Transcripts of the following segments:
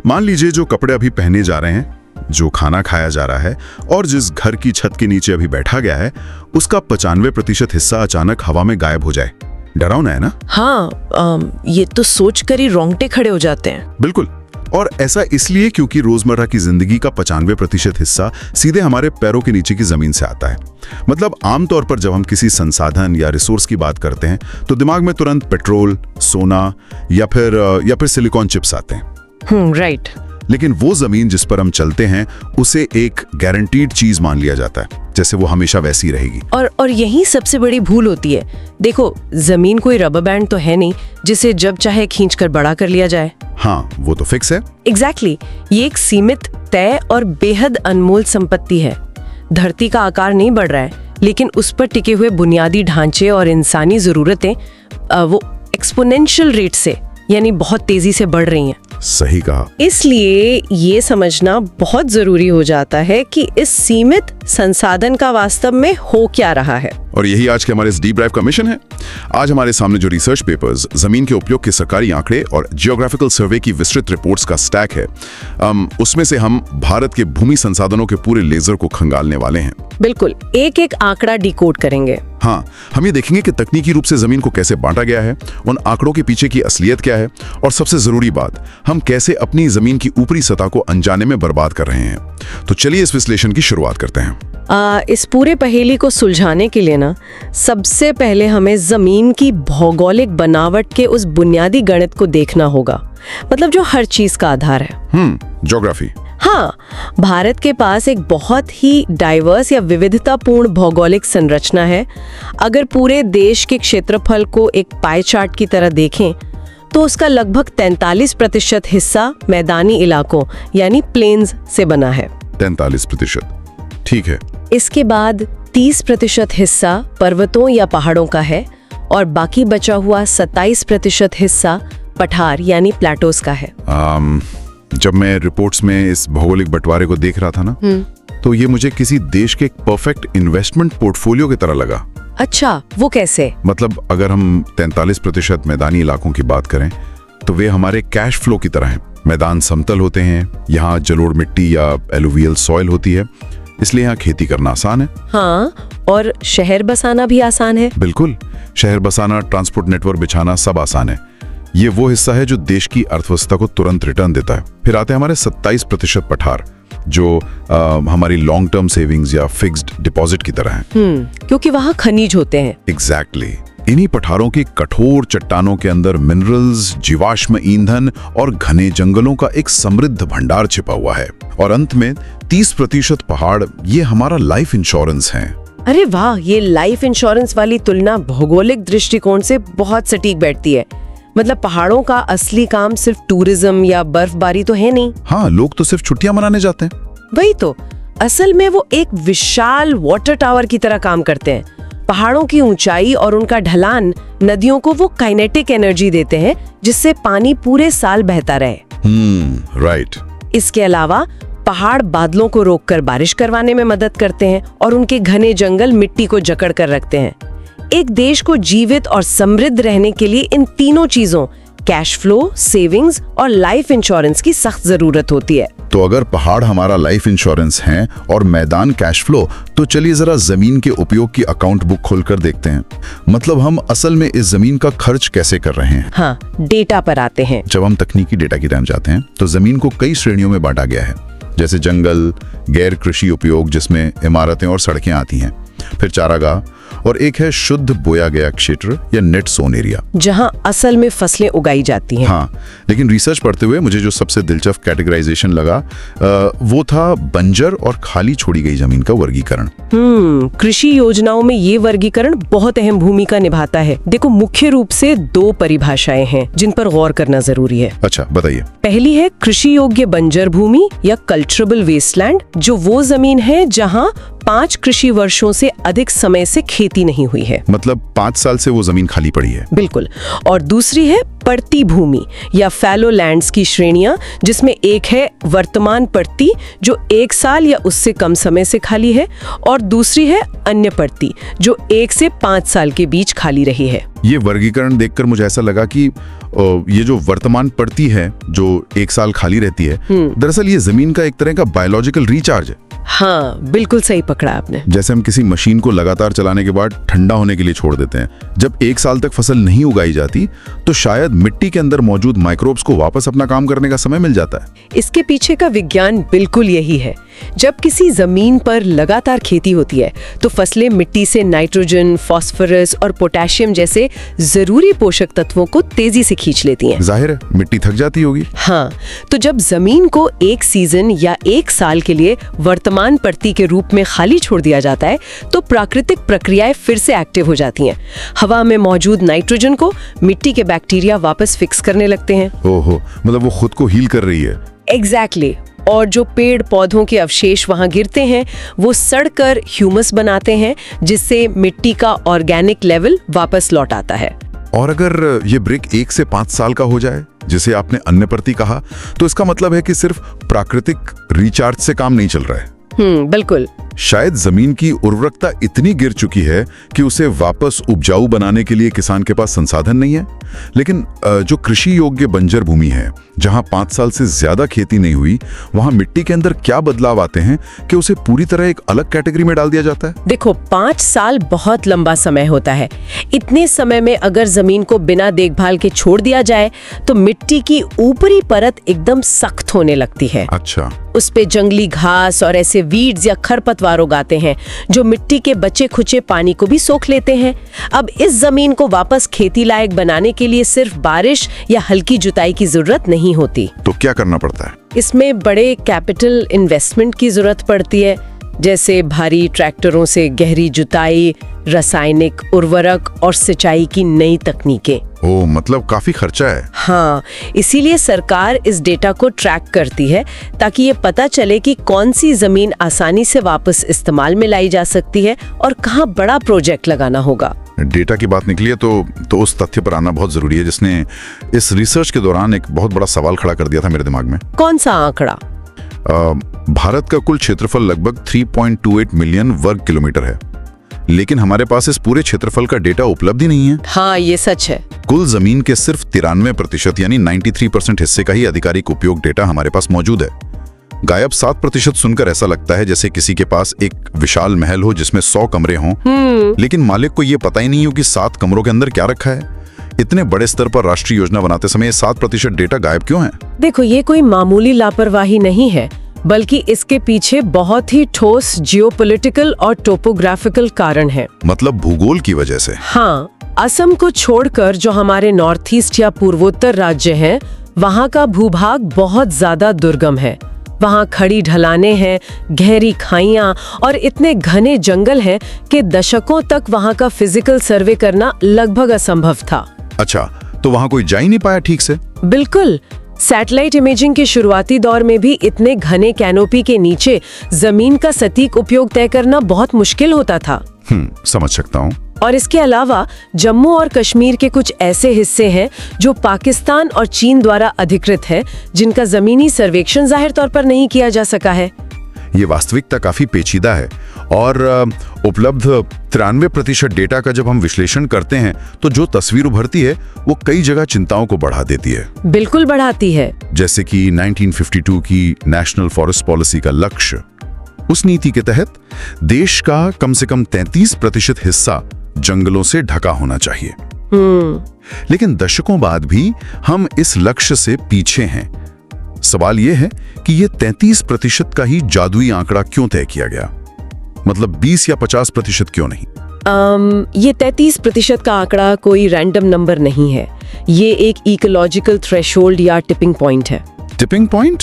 मान लीजिए जो कपड़े अभी पहने जा रहे हैं, जो खाना खाया जा रहा है और जिस घर की छत के नीचे अभी बैठा गया है, उसका 95% हिस्सा अचानक हवा में गायब हो जाए। डरावना है ना? हाँ, ये तो सोचकर ही रोंगटे खड़े हो जाते हैं। बिल्कुल। और ऐसा इसलिए क्योंकि रोजमर्रा की जिंदगी का 95% हिस्सा सीधे हमारे पैरों के नीचे की जमीन से आता है। मतलब आमतौर पर जब हम किसी संसाधन या रिसोर्स की बात करते हैं तो दिमाग में तुरंत पेट्रोल, सोना या फिर सिलिकॉन चिप्स आते हैं। राइट। लेकिन वो जमीन जिस पर हम चलते हैं उसे एक गारंटीड चीज मान लिया जाता है, जैसे वो हमेशा वैसी रहेगी। और यही सबसे बड़ी भूल होती है। देखो, जमीन कोई रबर बैंड तो है नहीं जिसे जब चाहे खींचकर बड़ा कर लिया जाए। हाँ, वो तो फिक्स है। एग्जैक्टली। ये एक सीमित, तय और बेहद अनमोल संपत्ति है। धरती का आकार नहीं बढ़ रहा है, लेकिन उस पर टिके हुए बुनियादी ढांचे और इंसानी जरूरतें वो एक्सपोनेंशियल रेट से, यानी बहुत तेजी से बढ़ रही हैं। सही कहा। इसलिए ये समझना बहुत जरूरी हो जाता है कि इस सीमित संसाधन का वास्तव में हो क्या रहा है। और यही आज के हमारे इस डीप ड्राइव का मिशन है। आज हमारे सामने जो रिसर्च पेपर्स, जमीन के उपयोग के सरकारी आंकड़े और जियोग्राफिकल सर्वे की विस्तृत रिपोर्ट्स का स्टैक है, उसमें से हम भारत के भूमि संसाधनों के पूरे लेजर को खंगालने वाले हैं। बिल्कुल, एक एक आंकड़ा डिकोड करेंगे। हाँ, हम ये देखेंगे कि तकनीकी रूप से जमीन को कैसे बांटा गया है, उन आंकड़ों के पीछे की असलियत क्या है, और सबसे जरूरी बात, हम कैसे अपनी जमीन की ऊपरी सतह को अनजाने में बर्बाद कर रहे हैं। तो चलिए इस विश्लेषण की शुरुआत करते हैं। इस पूरे पहेली को सुलझाने के लिए ना, सबसे पहले हमें जमीन की भौगोलिक बनावट के उस बुनियादी गणित को देखना होगा, मतलब जो हर चीज का आधार है। ज्योग्राफी। हाँ, भारत के पास एक बहुत ही डाइवर्स या विविधतापूर्ण भौगोलिक संरचना है। अगर पूरे देश के क्षेत्रफल को एक पाई चार्ट की तरह देखें तो उसका लगभग 43% हिस्सा मैदानी इलाकों यानी प्लेन्स से बना है। 43%, ठीक है। इसके बाद 30% हिस्सा पर्वतों या पहाड़ों का है और बाकी बचा हुआ 27% हिस्सा पठार यानी प्लेटोस का है। जब मैं रिपोर्ट्स में इस भौगोलिक बंटवारे को देख रहा था ना, तो ये मुझे किसी देश के एक परफेक्ट इन्वेस्टमेंट पोर्टफोलियो की तरह लगा। अच्छा, वो कैसे? मतलब अगर हम 43% मैदानी इलाकों की बात करें तो वे हमारे कैश फ्लो की तरह हैं। मैदान समतल होते हैं, यहाँ जलोढ़ मिट्टी या एलुवियल सॉइल होती है, इसलिए यहाँ खेती करना आसान है। हाँ, और शहर बसाना भी आसान है। बिल्कुल, शहर बसाना, ट्रांसपोर्ट नेटवर्क बिछाना सब आसान है। ये वो हिस्सा है जो देश की अर्थव्यवस्था को तुरंत रिटर्न देता है। फिर आते हैं हमारे 27% पठार, जो हमारी लॉन्ग टर्म सेविंग्स या फिक्स्ड डिपॉजिट की तरह हैं। क्योंकि वहाँ खनिज होते हैं। एग्जैक्टली। इन्हीं पठारों की कठोर चट्टानों के अंदर मिनरल्स, जीवाश्म ईंधन और घने जंगलों का एक समृद्ध भंडार छिपा हुआ है। और अंत में 30% पहाड़, ये हमारा लाइफ इंश्योरेंस है। अरे वाह, ये लाइफ इंश्योरेंस वाली तुलना भौगोलिक दृष्टिकोण से बहुत सटीक बैठती है। मतलब पहाड़ों का असली काम सिर्फ टूरिज्म या बर्फबारी तो है नहीं। हाँ, लोग तो सिर्फ छुट्टियां मनाने जाते हैं। वही तो, असल में वो एक विशाल वाटर टावर की तरह काम करते हैं। पहाड़ों की ऊंचाई और उनका ढलान नदियों को वो काइनेटिक एनर्जी देते हैं जिससे पानी पूरे साल बहता रहे। राइट। इसके अलावा पहाड़ बादलों को रोककर बारिश करवाने में मदद करते हैं और उनके घने जंगल मिट्टी को जकड़ कर रखते हैं। एक देश को जीवित और समृद्ध रहने के लिए इन तीनों चीजों, कैश फ्लो, सेविंग्स और लाइफ इंश्योरेंस की सख्त जरूरत होती है। तो अगर पहाड़ हमारा लाइफ इंश्योरेंस है और मैदान कैश फ्लो, तो चलिए जरा जमीन के उपयोग की अकाउंट बुक खोलकर देखते हैं। मतलब हम असल में इस जमीन का खर्च कैसे कर रहे हैं। हाँ, डेटा पर आते हैं। जब हम तकनीकी डेटा की तरफ जाते हैं तो जमीन को कई श्रेणियों में बांटा गया है, जैसे जंगल, गैर कृषि उपयोग जिसमें इमारतें और सड़कें आती हैं, फिर चारागाह, और एक है शुद्ध बोया गया क्षेत्र या नेट सोन एरिया, जहां असल में फसलें उगाई जाती हैं। हाँ, लेकिन रिसर्च पढ़ते हुए मुझे जो सबसे दिलचस्प कैटेगराइजेशन लगा वो था बंजर और खाली छोड़ी गई जमीन का वर्गीकरण। कृषि योजनाओं में ये वर्गीकरण बहुत अहम भूमिका निभाता है। देखो, मुख्य रूप से 2 परिभाषाएं हैं जिन पर गौर करना जरूरी है। अच्छा, बताइए। पहली है कृषि योग्य बंजर भूमि या कल्चरेबल वेस्टलैंड, जो वो जमीन है जहां 5 कृषि वर्षों से अधिक समय से खेती नहीं हुई है। मतलब 5 साल से वो जमीन खाली पड़ी है। बिल्कुल। और दूसरी है पड़ती भूमि या फैलो लैंड्स की श्रेणियां, जिसमें एक है वर्तमान पड़ती जो 1 साल या उससे कम समय से खाली है, और दूसरी है अन्य पड़ती जो 1 से 5 साल के बीच खाली रही है। ये वर्गीकरण देखकर मुझे ऐसा लगा कि ये जो वर्तमान पड़ती है जो 1 साल खाली रहती है, दरअसल ये जमीन का एक तरह का बायोलॉजिकल रिचार्ज है। हाँ, बिल्कुल सही पकड़ा आपने। जैसे हम किसी मशीन को लगातार चलाने के बाद ठंडा होने के लिए छोड़ देते हैं। जब 1 साल तक फसल नहीं उगाई जाती तो शायद मिट्टी के अंदर मौजूद माइक्रोब्स को वापस अपना काम करने का समय मिल जाता है। इसके पीछे का विज्ञान बिल्कुल यही है। जब किसी जमीन पर लगातार खेती होती है तो फसलें मिट्टी से नाइट्रोजन, फास्फोरस और पोटेशियम जैसे जरूरी पोषक तत्वों को तेजी से खींच लेती हैं। जाहिर है मिट्टी थक जाती होगी। हाँ, तो जब जमीन को एक सीजन या 1 साल के लिए वर्तमान परती के रूप में खाली छोड़ दिया जाता है तो प्राकृतिक प्रक्रियाएं फिर से एक्टिव हो जाती हैं। हवा में मौजूद नाइट्रोजन को मिट्टी के बैक्टीरिया वापस फिक्स करने लगते हैं। ओहो, मतलब वो खुद को हील कर रही है। एग्जैक्टली। और जो पेड़ पौधों के अवशेष वहां गिरते हैं वो सड़कर ह्यूमस बनाते हैं, जिससे मिट्टी का ऑर्गेनिक लेवल वापस लौट आता है। और अगर ये ब्रेक 1 से 5 साल का हो जाए, जिसे आपने अन्य परती कहा, तो इसका मतलब है कि सिर्फ प्राकृतिक रिचार्ज से काम नहीं चल रहा है। बिल्कुल। शायद जमीन की उर्वरकता इतनी गिर चुकी है कि उसे वापस उपजाऊ बनाने के लिए किसान के पास संसाधन नहीं है। लेकिन जो कृषि योग्य बंजर भूमि है, जहां 5 साल से ज्यादा खेती नहीं हुई, वहां मिट्टी के अंदर क्या बदलाव आते हैं कि उसे पूरी तरह एक अलग कैटेगरी में डाल दिया जाता है? देखो, 5 साल बहुत लंबा समय होता है। इतने समय में अगर जमीन को बिना देखभाल के छोड़ दिया जाए तो मिट्टी की ऊपरी परत एकदम सख्त होने लगती है। अच्छा। उस पे जंगली घास और ऐसे वीड्स या खरपतवार उगाते हैं जो मिट्टी के बचे खुचे पानी को भी सोख लेते हैं। अब इस जमीन को वापस खेती लायक बनाने के लिए सिर्फ बारिश या हल्की जुताई की जरूरत नहीं होती। तो क्या करना पड़ता है? इसमें बड़े कैपिटल इन्वेस्टमेंट की जरूरत पड़ती है, जैसे भारी ट्रैक्टरों से गहरी जुताई, रासायनिक उर्वरक और सिंचाई की नई तकनीकें। ओ, मतलब काफी खर्चा है। हाँ, इसीलिए सरकार इस डेटा को ट्रैक करती है ताकि ये पता चले कि कौन सी जमीन आसानी से वापस इस्तेमाल में लाई जा सकती है और कहाँ बड़ा प्रोजेक्ट लगाना होगा। डेटा की बात निकली है तो उस तथ्य पर आना बहुत जरूरी है जिसने इस रिसर्च के दौरान एक बहुत बड़ा सवाल खड़ा कर दिया था मेरे दिमाग में। कौन सा आंकड़ा? भारत का कुल क्षेत्रफल लगभग 3.28 मिलियन वर्ग किलोमीटर है, लेकिन हमारे पास इस पूरे क्षेत्रफल का डेटा उपलब्ध ही नहीं है। हाँ, ये सच है। कुल जमीन के सिर्फ 93% यानी 93% हिस्से का ही आधिकारिक उपयोग डेटा हमारे पास मौजूद है। गायब 7% सुनकर ऐसा लगता है जैसे किसी के पास एक विशाल महल हो जिसमें 100 कमरे हों, लेकिन मालिक को ये पता ही नहीं हो कि 7 कमरों के अंदर क्या रखा है। इतने बड़े स्तर पर राष्ट्रीय योजना बनाते समय 7% डेटा गायब क्यों है? देखो, ये कोई मामूली लापरवाही नहीं है, बल्कि इसके पीछे बहुत ही ठोस जियोपॉलिटिकल और टोपोग्राफिकल कारण है। मतलब भूगोल की वजह से? हाँ, असम को छोड़कर जो हमारे नॉर्थ ईस्ट या पूर्वोत्तर राज्य हैं, वहाँ का भूभाग बहुत ज्यादा दुर्गम है। वहाँ खड़ी ढलानें हैं, गहरी खाइयाँ और इतने घने जंगल हैं कि दशकों तक वहाँ का फिजिकल सर्वे करना लगभग असंभव था। अच्छा, तो वहाँ कोई जा ही नहीं पाया ठीक से? बिल्कुल। सैटेलाइट इमेजिंग के शुरुआती दौर में भी इतने घने कैनोपी के नीचे जमीन का सटीक उपयोग तय करना बहुत मुश्किल होता था। समझ सकता हूँ। और इसके अलावा जम्मू और कश्मीर के कुछ ऐसे हिस्से हैं जो पाकिस्तान और चीन द्वारा अधिकृत है, जिनका जमीनी सर्वेक्षण जाहिर तौर पर नहीं किया जा सका है। ये वास्तविकता काफी पेचीदा है और उपलब्ध 93% डेटा का जब हम विश्लेषण करते हैं तो जो तस्वीर उभरती है वो कई जगह चिंताओं को बढ़ा देती है। बिल्कुल बढ़ाती है। जैसे कि 1952 की नेशनल फॉरेस्ट पॉलिसी का लक्ष्य। उस नीति के तहत देश का कम से कम 33% हिस्सा जंगलों से ढका होना चाहिए। लेकिन दशकों बाद भी हम इस लक्ष्य से पीछे हैं। सवाल यह है कि ये 33% का ही जादुई आंकड़ा क्यों तय किया गया? मतलब 20 या 50% क्यों नहीं? ये 33% का आंकड़ा कोई रैंडम नंबर नहीं है। ये एक इकोलॉजिकल थ्रेशोल्ड या टिपिंग पॉइंट है। टिपिंग पॉइंट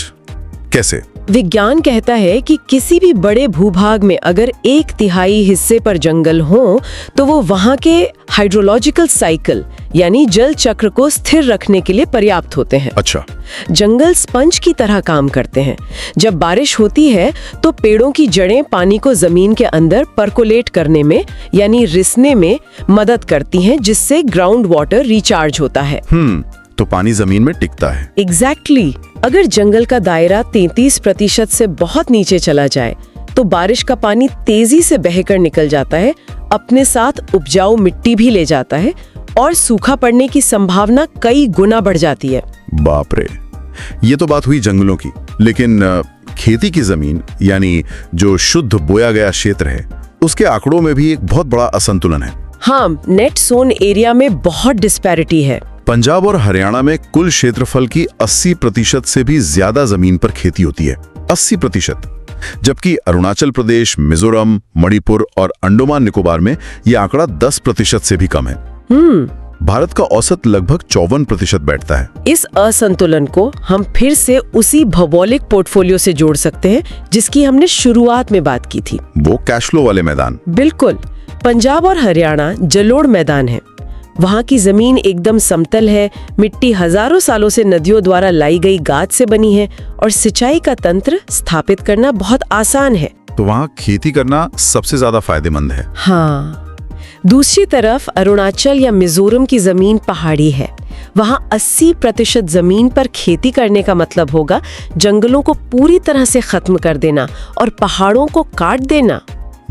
कैसे? विज्ञान कहता है कि किसी भी बड़े भूभाग में अगर 1/3 हिस्से पर जंगल हो तो वो वहाँ के हाइड्रोलॉजिकल साइकिल यानी जल चक्र को स्थिर रखने के लिए पर्याप्त होते हैं। अच्छा। जंगल स्पंज की तरह काम करते हैं। जब बारिश होती है तो पेड़ों की जड़ें पानी को जमीन के अंदर परकोलेट करने में यानी रिसने में मदद करती हैं, जिससे ग्राउंड वाटर रिचार्ज होता है। तो पानी जमीन में टिकता है। एग्जैक्टली। अगर जंगल का दायरा 33% से बहुत नीचे चला जाए तो बारिश का पानी तेजी से बहकर निकल जाता है, अपने साथ उपजाऊ मिट्टी भी ले जाता है और सूखा पड़ने की संभावना कई गुना बढ़ जाती है। बाप रे, ये तो बात हुई जंगलों की, लेकिन खेती की जमीन यानी जो शुद्ध बोया गया क्षेत्र है, उसके आंकड़ों में भी एक बहुत बड़ा असंतुलन है। हाँ, नेट सोन एरिया में बहुत डिस्पैरिटी है। पंजाब और हरियाणा में कुल क्षेत्रफल की 80% से भी ज्यादा जमीन पर खेती होती है, 80%। जबकि अरुणाचल प्रदेश, मिजोरम, मणिपुर और अंडमान निकोबार में यह आंकड़ा 10% से भी कम है। भारत का औसत लगभग 54% बैठता है। इस असंतुलन को हम फिर से उसी भौगोलिक पोर्टफोलियो से जोड़ सकते हैं जिसकी हमने शुरुआत में बात की थी, वो कैश फ्लो वाले मैदान। बिल्कुल। पंजाब और हरियाणा जलोढ़ मैदान है। वहाँ की जमीन एकदम समतल है, मिट्टी हजारों सालों से नदियों द्वारा लाई गई गाद से बनी है और सिंचाई का तंत्र स्थापित करना बहुत आसान है। तो वहाँ खेती करना सबसे ज्यादा फायदेमंद है। हाँ, दूसरी तरफ अरुणाचल या मिजोरम की जमीन पहाड़ी है। वहाँ 80% जमीन पर खेती करने का मतलब होगा जंगलों को पूरी तरह से खत्म कर देना और पहाड़ों को काट देना,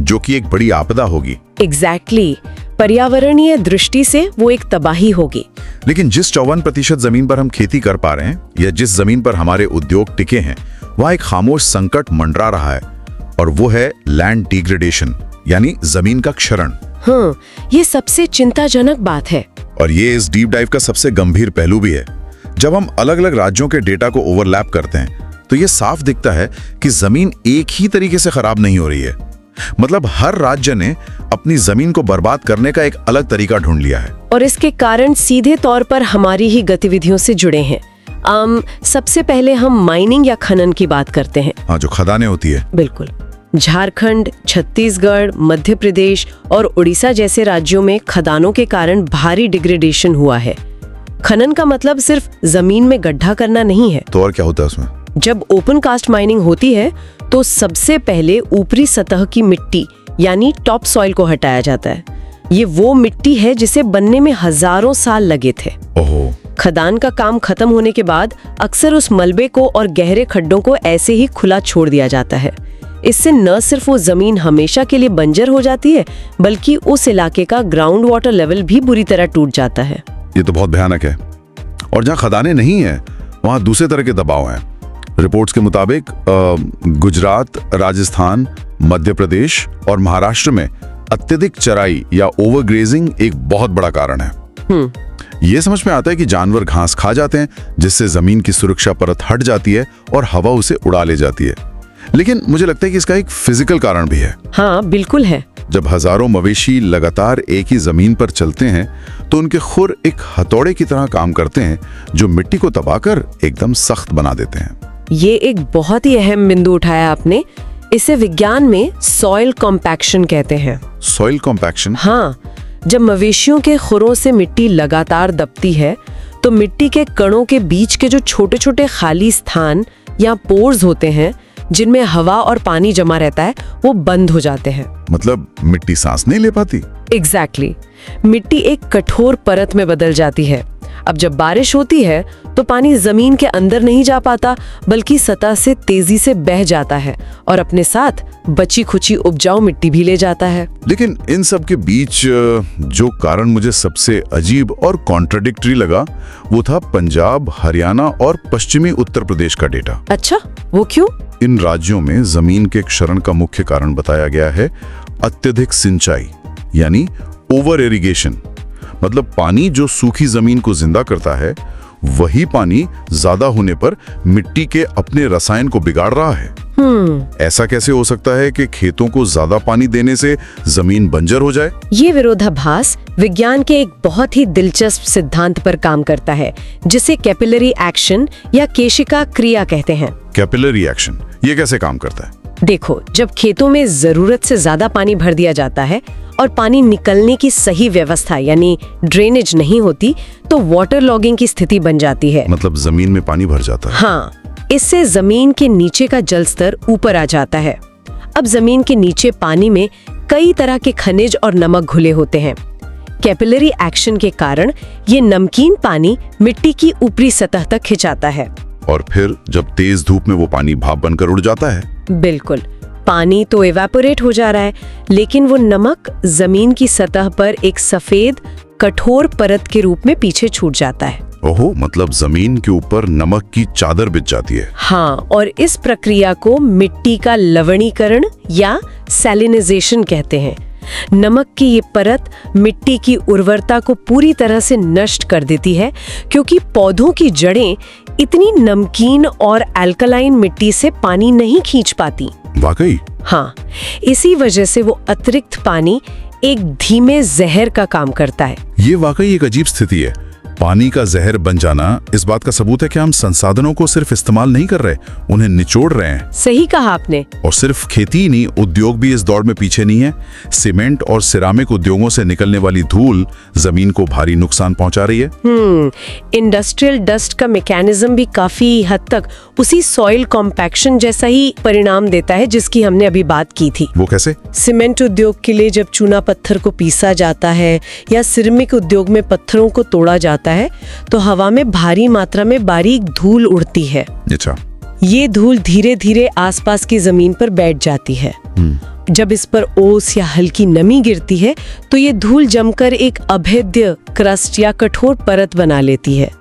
जो कि एक बड़ी आपदा होगी। एग्जैक्टली। पर्यावरणीय दृष्टि से वो एक तबाही होगी। लेकिन जिस 54% जमीन पर हम खेती कर पा रहे हैं या जिस जमीन पर हमारे उद्योग टिके हैं, वहाँ एक खामोश संकट मंडरा रहा है, और वो है लैंड डिग्रेडेशन, यानी जमीन का क्षरण। हाँ, ये सबसे चिंताजनक बात है। और ये इस डीप डाइव का सबसे गंभीर पहलू भी है। जब हम अलग अलग राज्यों के डेटा को ओवरलैप करते हैं तो ये साफ दिखता है कि जमीन एक ही तरीके से खराब नहीं हो रही है। मतलब हर राज्य ने अपनी जमीन को बर्बाद करने का एक अलग तरीका ढूंढ लिया है, और इसके कारण सीधे तौर पर हमारी ही गतिविधियों से जुड़े हैं। सबसे पहले हम माइनिंग या खनन की बात करते हैं। हाँ, जो खदानें होती है। बिल्कुल। झारखंड, छत्तीसगढ़, मध्य प्रदेश और उड़ीसा जैसे राज्यों में खदानों के कारण भारी डिग्रेडेशन हुआ है। खनन का मतलब सिर्फ जमीन में गड्ढा करना नहीं है। तो और क्या होता है उसमें? जब ओपन कास्ट माइनिंग होती है तो सबसे पहले ऊपरी सतह की मिट्टी यानी टॉप सॉइल को हटाया जाता है। ये वो मिट्टी है जिसे बनने में हजारों साल लगे थे। ओहो। खदान का काम खत्म होने के बाद अक्सर उस मलबे को और गहरे खड्डों को ऐसे ही खुला छोड़ दिया जाता है। इससे न सिर्फ वो जमीन हमेशा के लिए बंजर हो जाती है, बल्कि उस इलाके का ग्राउंड वाटर लेवल भी बुरी तरह टूट जाता है। ये तो बहुत भयानक है। और जहाँ खदानें नहीं है वहाँ दूसरे तरह के दबाव हैं। रिपोर्ट्स के मुताबिक गुजरात, राजस्थान, मध्य प्रदेश और महाराष्ट्र में अत्यधिक चराई या ओवरग्रेजिंग एक बहुत बड़ा कारण है। ये समझ में आता है कि जानवर घास खा जाते हैं, जिससे जमीन की सुरक्षा परत हट जाती है और हवा उसे उड़ा ले जाती है। लेकिन मुझे लगता है कि इसका एक फिजिकल कारण भी है। हाँ, बिल्कुल है। जब हजारों मवेशी लगातार एक ही जमीन पर चलते हैं तो उनके खुर एक हथौड़े की तरह काम करते हैं, जो मिट्टी को दबाकर एकदम सख्त बना देते हैं। ये एक बहुत ही अहम बिंदु उठाया आपने। इसे विज्ञान में सॉइल कॉम्पैक्शन कहते हैं। Soil compaction? हाँ, जब मवेशियों के खुरों से मिट्टी लगातार दबती है तो मिट्टी के कणों के बीच के जो छोटे छोटे खाली स्थान या पोर्स होते हैं जिनमें हवा और पानी जमा रहता है, वो बंद हो जाते हैं। मतलब मिट्टी सांस नहीं ले पाती? एग्जैक्टली। मिट्टी एक कठोर परत में बदल जाती है। अब जब बारिश होती है तो पानी जमीन के अंदर नहीं जा पाता, बल्कि सतह से तेजी से बह जाता है और अपने साथ बची खुची उपजाऊ मिट्टी भी ले जाता है। लेकिन इन सब के बीच जो कारण मुझे सबसे अजीब और कॉन्ट्राडिक्टरी लगा, वो था पंजाब, हरियाणा और पश्चिमी उत्तर प्रदेश का डेटा। अच्छा, वो क्यों? इन राज्यों में जमीन के क्षरण का मुख्य कारण बताया गया है अत्यधिक सिंचाई, यानी ओवर इरिगेशन। मतलब पानी जो सूखी जमीन को जिंदा करता है, वही पानी ज्यादा होने पर मिट्टी के अपने रसायन को बिगाड़ रहा है। ऐसा कैसे हो सकता है कि खेतों को ज्यादा पानी देने से जमीन बंजर हो जाए? ये विरोधाभास विज्ञान के एक बहुत ही दिलचस्प सिद्धांत पर काम करता है, जिसे कैपिलरी एक्शन या केशिका क्रिया कहते हैं। कैपिलरी एक्शन, ये कैसे काम करता है? देखो, जब खेतों में जरूरत से ज्यादा पानी भर दिया जाता है और पानी निकलने की सही व्यवस्था यानी ड्रेनेज नहीं होती, तो वाटर लॉगिंग की स्थिति बन जाती है। मतलब जमीन में पानी भर जाता है। हाँ, इससे जमीन के नीचे का जल स्तर ऊपर आ जाता है। अब जमीन के नीचे पानी में कई तरह के खनिज और नमक घुले होते हैं। कैपिलरी एक्शन के कारण ये नमकीन पानी मिट्टी की ऊपरी सतह तक खिंचाता है। और फिर जब तेज धूप में वो पानी भाप बनकर उड़ जाता है। बिल्कुल, पानी तो इवेपोरेट हो जा रहा है, लेकिन वो नमक जमीन की सतह पर एक सफेद कठोर परत के रूप में पीछे छूट जाता है। ओहो, मतलब जमीन के ऊपर नमक की चादर बिछ जाती है। हाँ, और इस प्रक्रिया को मिट्टी का लवणीकरण या सैलिनाइजेशन कहते हैं। नमक की ये परत मिट्टी की उर्वरता को पूरी तरह से नष्ट कर देती है, क्योंकि पौधों की जड़ें इतनी नमकीन और अल्कलाइन मिट्टी से पानी नहीं खींच पाती। वाकई? हाँ, इसी वजह से वो अतिरिक्त पानी एक धीमे जहर का काम करता है। ये वाकई एक अजीब स्थिति है। पानी का जहर बन जाना इस बात का सबूत है कि हम संसाधनों को सिर्फ इस्तेमाल नहीं कर रहे, उन्हें निचोड़ रहे हैं। सही कहा आपने। और सिर्फ खेती ही नहीं, उद्योग भी इस दौड़ में पीछे नहीं है। सीमेंट और सिरामिक उद्योगों से निकलने वाली धूल जमीन को भारी नुकसान पहुंचा रही है। इंडस्ट्रियल डस्ट का मैकेनिज्म भी काफी हद तक उसी सॉइल कॉम्पैक्शन जैसा ही परिणाम देता है जिसकी हमने अभी बात की थी। वो कैसे? सीमेंट उद्योग के लिए जब चूना पत्थर को पीसा जाता है या सिरेमिक उद्योग में पत्थरों को तोड़ा जाता है, तो हवा में भारी मात्रा में बारीक धूल उड़ती है। अच्छा। ये धूल धीरे धीरे आसपास की जमीन पर बैठ जाती है। जब इस पर ओस या हल्की नमी गिरती है, तो ये धूल जमकर एक अभेद्य क्रस्ट या कठोर परत बना लेती है।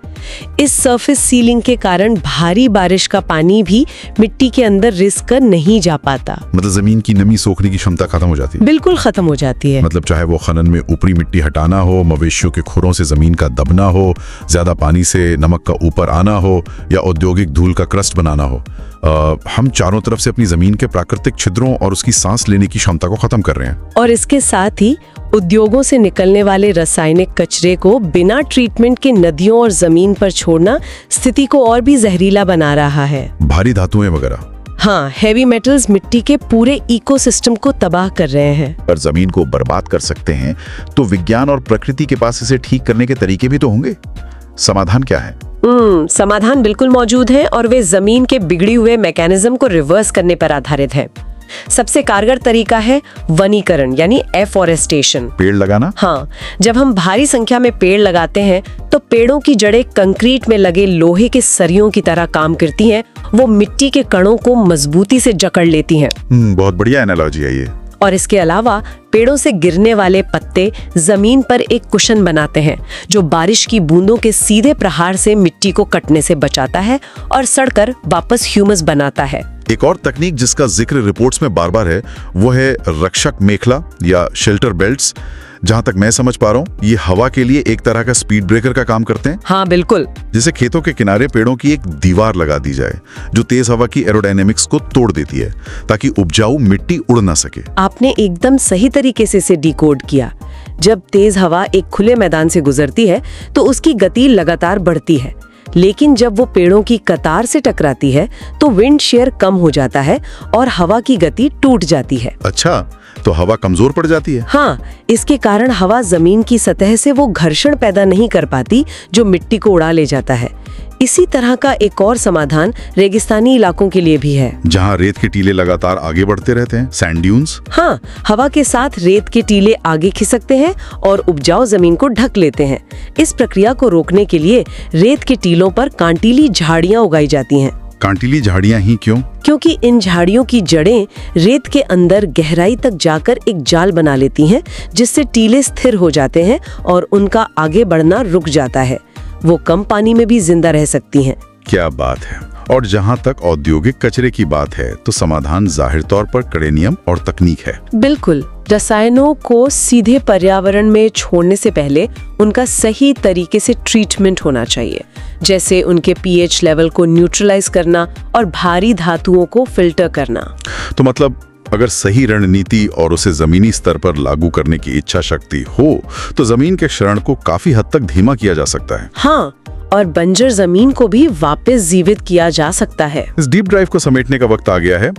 इस सरफेस सीलिंग के कारण भारी बारिश का पानी भी मिट्टी के अंदर रिस कर नहीं जा पाता। मतलब जमीन की नमी सोखने की क्षमता खत्म हो जाती है। बिल्कुल खत्म हो जाती है। मतलब चाहे वो खनन में ऊपरी मिट्टी हटाना हो, मवेशियों के खुरों से जमीन का दबना हो, ज्यादा पानी से नमक का ऊपर आना हो, या औद्योगिक धूल का क्रस्ट बनाना हो, हम चारों तरफ से अपनी जमीन के प्राकृतिक छिद्रों और उसकी सांस लेने की क्षमता को खत्म कर रहे हैं। और इसके साथ ही उद्योगों से निकलने वाले रासायनिक कचरे को बिना ट्रीटमेंट के नदियों और जमीन पर छोड़ना स्थिति को और भी जहरीला बना रहा है। भारी धातुएं वगैरह। हाँ, हेवी मेटल्स मिट्टी के पूरे इकोसिस्टम को तबाह कर रहे हैं। पर जमीन को बर्बाद कर सकते हैं, तो विज्ञान और प्रकृति के पास इसे ठीक करने के तरीके भी तो होंगे। समाधान क्या है? समाधान बिल्कुल मौजूद है, और वे जमीन के बिगड़ी हुए मैकेनिज्म को रिवर्स करने पर आधारित है। सबसे कारगर तरीका है वनीकरण, यानी एफॉरेस्टेशन। पेड़ लगाना? हाँ, जब हम भारी संख्या में पेड़ लगाते हैं, तो पेड़ों की जड़ें कंक्रीट में लगे लोहे के सरियों की तरह काम करती हैं। वो मिट्टी के कणों को मजबूती से जकड़ लेती हैं। बहुत बढ़िया एनालॉजी है ये। और इसके अलावा पेड़ों से गिरने वाले पत्ते जमीन पर एक कुशन बनाते हैं, जो बारिश की बूंदों के सीधे प्रहार से मिट्टी को कटने से बचाता है और सड़कर वापस ह्यूमस बनाता है। एक और तकनीक जिसका जिक्र रिपोर्ट्स में बार बार है, वो है रक्षक मेखला या शेल्टर बेल्ट्स। जहां तक मैं समझ पा रहा हूँ, ये हवा के लिए एक तरह का स्पीड ब्रेकर का काम करते हैं। हाँ बिल्कुल। जिसे खेतों के किनारे पेड़ों की एक दीवार लगा दी जाए, जो तेज हवा की एरोडायनेमिक्स को तोड़ देती है, ताकि उपजाऊ मिट्टी उड़ ना सके। आपने एकदम सही तरीके से इसे डिकोड किया। जब तेज हवा एक खुले मैदान से गुजरती है, तो उसकी गति लगातार बढ़ती है, लेकिन जब वो पेड़ों की कतार से टकराती है, तो विंड शेयर कम हो जाता है और हवा की गति टूट जाती है। अच्छा, तो हवा कमजोर पड़ जाती है। हाँ, इसके कारण हवा जमीन की सतह से वो घर्षण पैदा नहीं कर पाती जो मिट्टी को उड़ा ले जाता है। इसी तरह का एक और समाधान रेगिस्तानी इलाकों के लिए भी है, जहाँ रेत के टीले लगातार आगे बढ़ते रहते हैं, सैंड ड्यून्स। हाँ, हवा के साथ रेत के टीले आगे खिसकते हैं और उपजाऊ जमीन को ढक लेते हैं। इस प्रक्रिया को रोकने के लिए रेत के टीलों पर कांटीली झाड़ियां उगाई जाती हैं। कांटीली झाड़ियां ही क्यों? क्योंकि इन झाड़ियों की जड़ें रेत के अंदर गहराई तक जाकर एक जाल बना लेती हैं, जिससे टीले स्थिर हो जाते हैं और उनका आगे बढ़ना रुक जाता है। वो कम पानी में भी जिंदा रह सकती हैं। क्या बात है। और जहां तक औद्योगिक कचरे की बात है, तो समाधान जाहिर तौर पर कड़े नियम और तकनीक है। बिल्कुल। रसायनों को सीधे पर्यावरण में छोड़ने से पहले उनका सही तरीके से ट्रीटमेंट होना चाहिए, जैसे उनके पीएच लेवल को न्यूट्रलाइज करना और भारी धातुओं को फिल्टर करना। तो मतलब अगर सही रणनीति और उसे जमीनी स्तर पर लागू करने की इच्छा शक्ति हो, तो जमीन के क्षरण को काफी हद तक धीमा किया जा सकता है। हाँ, और बंजर जमीन को भी वापस जीवित किया जा सकता है। इस डीप ड्राइव को समेटने का वक्त आ गया है।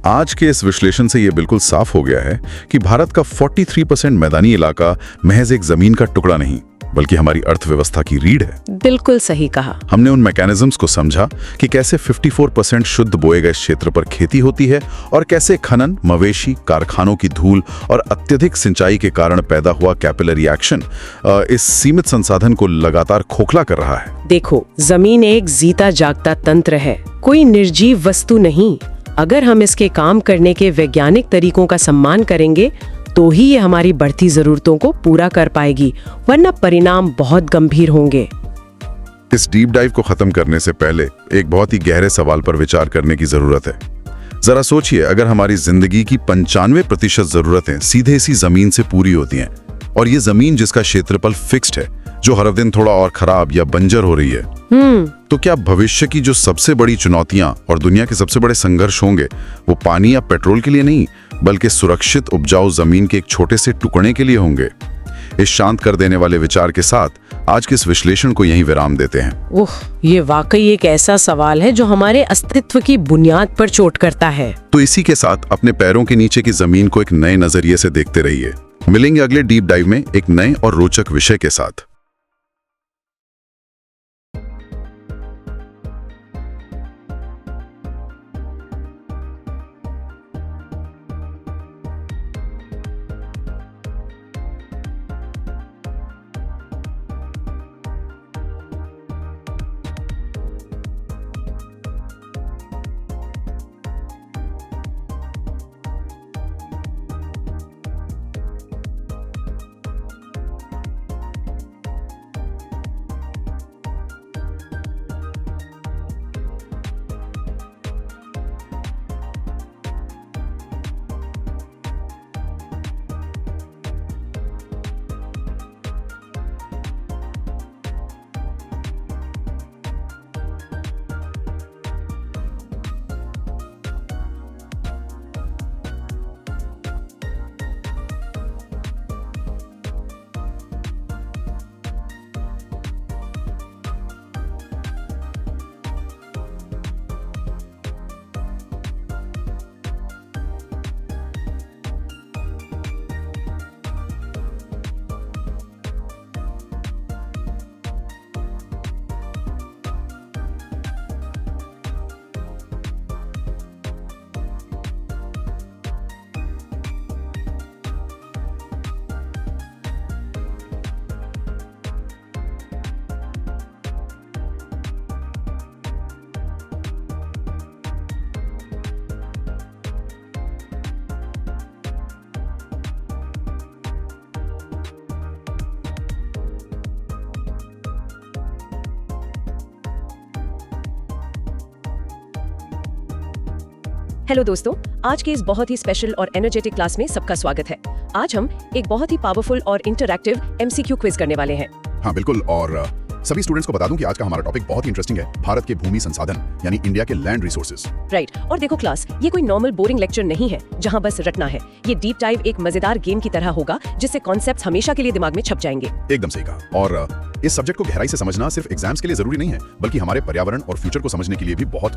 आज के इस विश्लेषण से ये बिल्कुल साफ हो गया है कि भारत का 43% मैदानी इलाका महज एक जमीन का टुकड़ा नहीं, बल्कि हमारी अर्थव्यवस्था की रीढ़ है। बिल्कुल सही कहा। हमने उन मैकेनिज्म्स को समझा कि कैसे 54% शुद्ध बोए गए क्षेत्र पर खेती होती है, और कैसे खनन, मवेशी, कारखानों की धूल और अत्यधिक सिंचाई के कारण पैदा हुआ कैपिलरी एक्शन इस सीमित संसाधन को लगातार खोखला कर रहा है। देखो, जमीन एक जीता जागता तंत्र है, कोई निर्जीव वस्तु नहीं। अगर हम इसके काम करने के वैज्ञानिक तरीकों का सम्मान करेंगे, तो ही ये हमारी बढ़ती जरूरतों को पूरा कर पाएगी, वरना परिणाम बहुत गंभीर होंगे। इस डीप डाइव को खत्म करने से पहले एक बहुत ही गहरे सवाल पर विचार करने की जरूरत है। जरा सोचिए, अगर हमारी जिंदगी की 95% जरूरतें सीधे इसी जमीन से पूरी होती हैं, और ये जमीन जिसका क्षेत्रफल फिक्स्ड है, जो हर दिन थोड़ा और खराब या बंजर हो रही है, तो क्या भविष्य की जो सबसे बड़ी चुनौतियां और दुनिया के सबसे बड़े संघर्ष होंगे, वो पानी या पेट्रोल के लिए नहीं, बल्कि सुरक्षित उपजाऊ जमीन के एक छोटे से टुकड़े के लिए होंगे? इस शांत कर देने वाले विचार के साथ आज के इस विश्लेषण को यहीं विराम देते हैं। ये वाकई एक ऐसा सवाल है जो हमारे अस्तित्व की बुनियाद पर चोट करता है। तो इसी के साथ अपने पैरों के नीचे की जमीन को एक नए नजरिए से देखते रहिए। मिलेंगे अगले डीप डाइव में एक नए और रोचक विषय के साथ। हेलो दोस्तों, आज की इस बहुत ही स्पेशल और एनर्जेटिक क्लास में सबका स्वागत है। आज हम एक बहुत ही पावरफुल और इंटरैक्टिव एमसीक्यू क्विज करने वाले हैं। हाँ बिल्कुल, और सभी स्टूडेंट्स को बता दूं कि आज का हमारा टॉपिक बहुत ही इंटरेस्टिंग है, भारत के भूमि संसाधन यानी इंडिया के लैंड रिसोर्सेज। राइट। और देखो क्लास, ये कोई नॉर्मल बोरिंग लेक्चर नहीं है जहाँ बस रटना है। ये डीप डाइव एक मजेदार गेम की तरह होगा जिससे कॉन्सेप्ट्स हमेशा के लिए दिमाग में छप जाएंगे। एकदम सही कहा। और इस सब्जेक्ट को गहराई से समझना सिर्फ एग्जाम्स के लिए जरूरी नहीं है, बल्कि हमारे पर्यावरण और फ्यूचर को समझने के लिए भी बहुत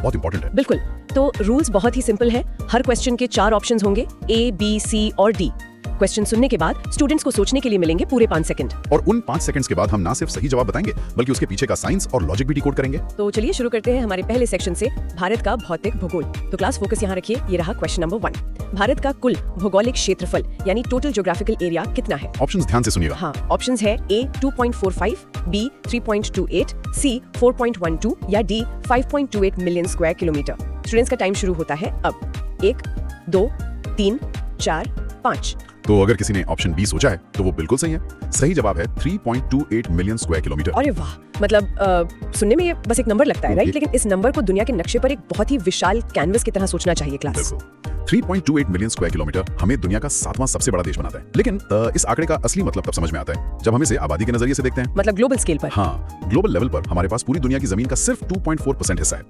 इंपॉर्टेंट है। बिल्कुल। तो रूल्स बहुत ही सिंपल है। हर क्वेश्चन के 4 ऑप्शंस होंगे, A, B, C और D। क्वेश्चन सुनने के बाद स्टूडेंट्स को सोचने के लिए मिलेंगे पूरे 5 सेकंड। और उन 5 सेकंड्स के बाद हम ना सिर्फ सही जवाब बताएंगे, बल्कि उसके पीछे का साइंस और लॉजिक भी डिकोड करेंगे। तो चलिए शुरू करते हैं हमारे पहले सेक्शन से, भारत का भौतिक भूगोल। तो क्लास फोकस यहाँ रखिए, ये रहा क्वेश्चन नंबर 1। भारत का कुल भौगोलिक क्षेत्रफल यानी टोटल ज्योग्राफिकल एरिया कितना है? ऑप्शंस ध्यान से सुनिएगा। हाँ, ऑप्शंस है A 2.45, B 3.28, C 4.12 या D 5.28 million square kilometre. Students का टाइम शुरू होता है अब। 1, 2, 3, 4, 5। तो अगर किसी ने ऑप्शन बी सोचा है तो वो बिल्कुल सही है। सही जवाब है 3.28 मिलियन स्क्वायर किलोमीटर। अरे वाह, मतलब सुनने में ये बस एक नंबर लगता है, राइट? लेकिन इस नंबर को दुनिया के नक्शे पर एक बहुत ही विशाल कैनवस की तरह सोचना चाहिए क्लास। बिल्कुल। 3.28 मिलियन स्क्वायर किलोमीटर हमें दुनिया का 7वां सबसे बड़ा देश बनाता है। लेकिन इस आंकड़े का असली मतलब तब समझ में आता है जब हम इसे आबादी के नजरिए से देखते हैं। मतलब ग्लोबल स्केल पर। हाँ, ग्लोबल लेवल पर हमारे पास पूरी दुनिया की जमीन का सिर्फ 2.4% हिस्सा है,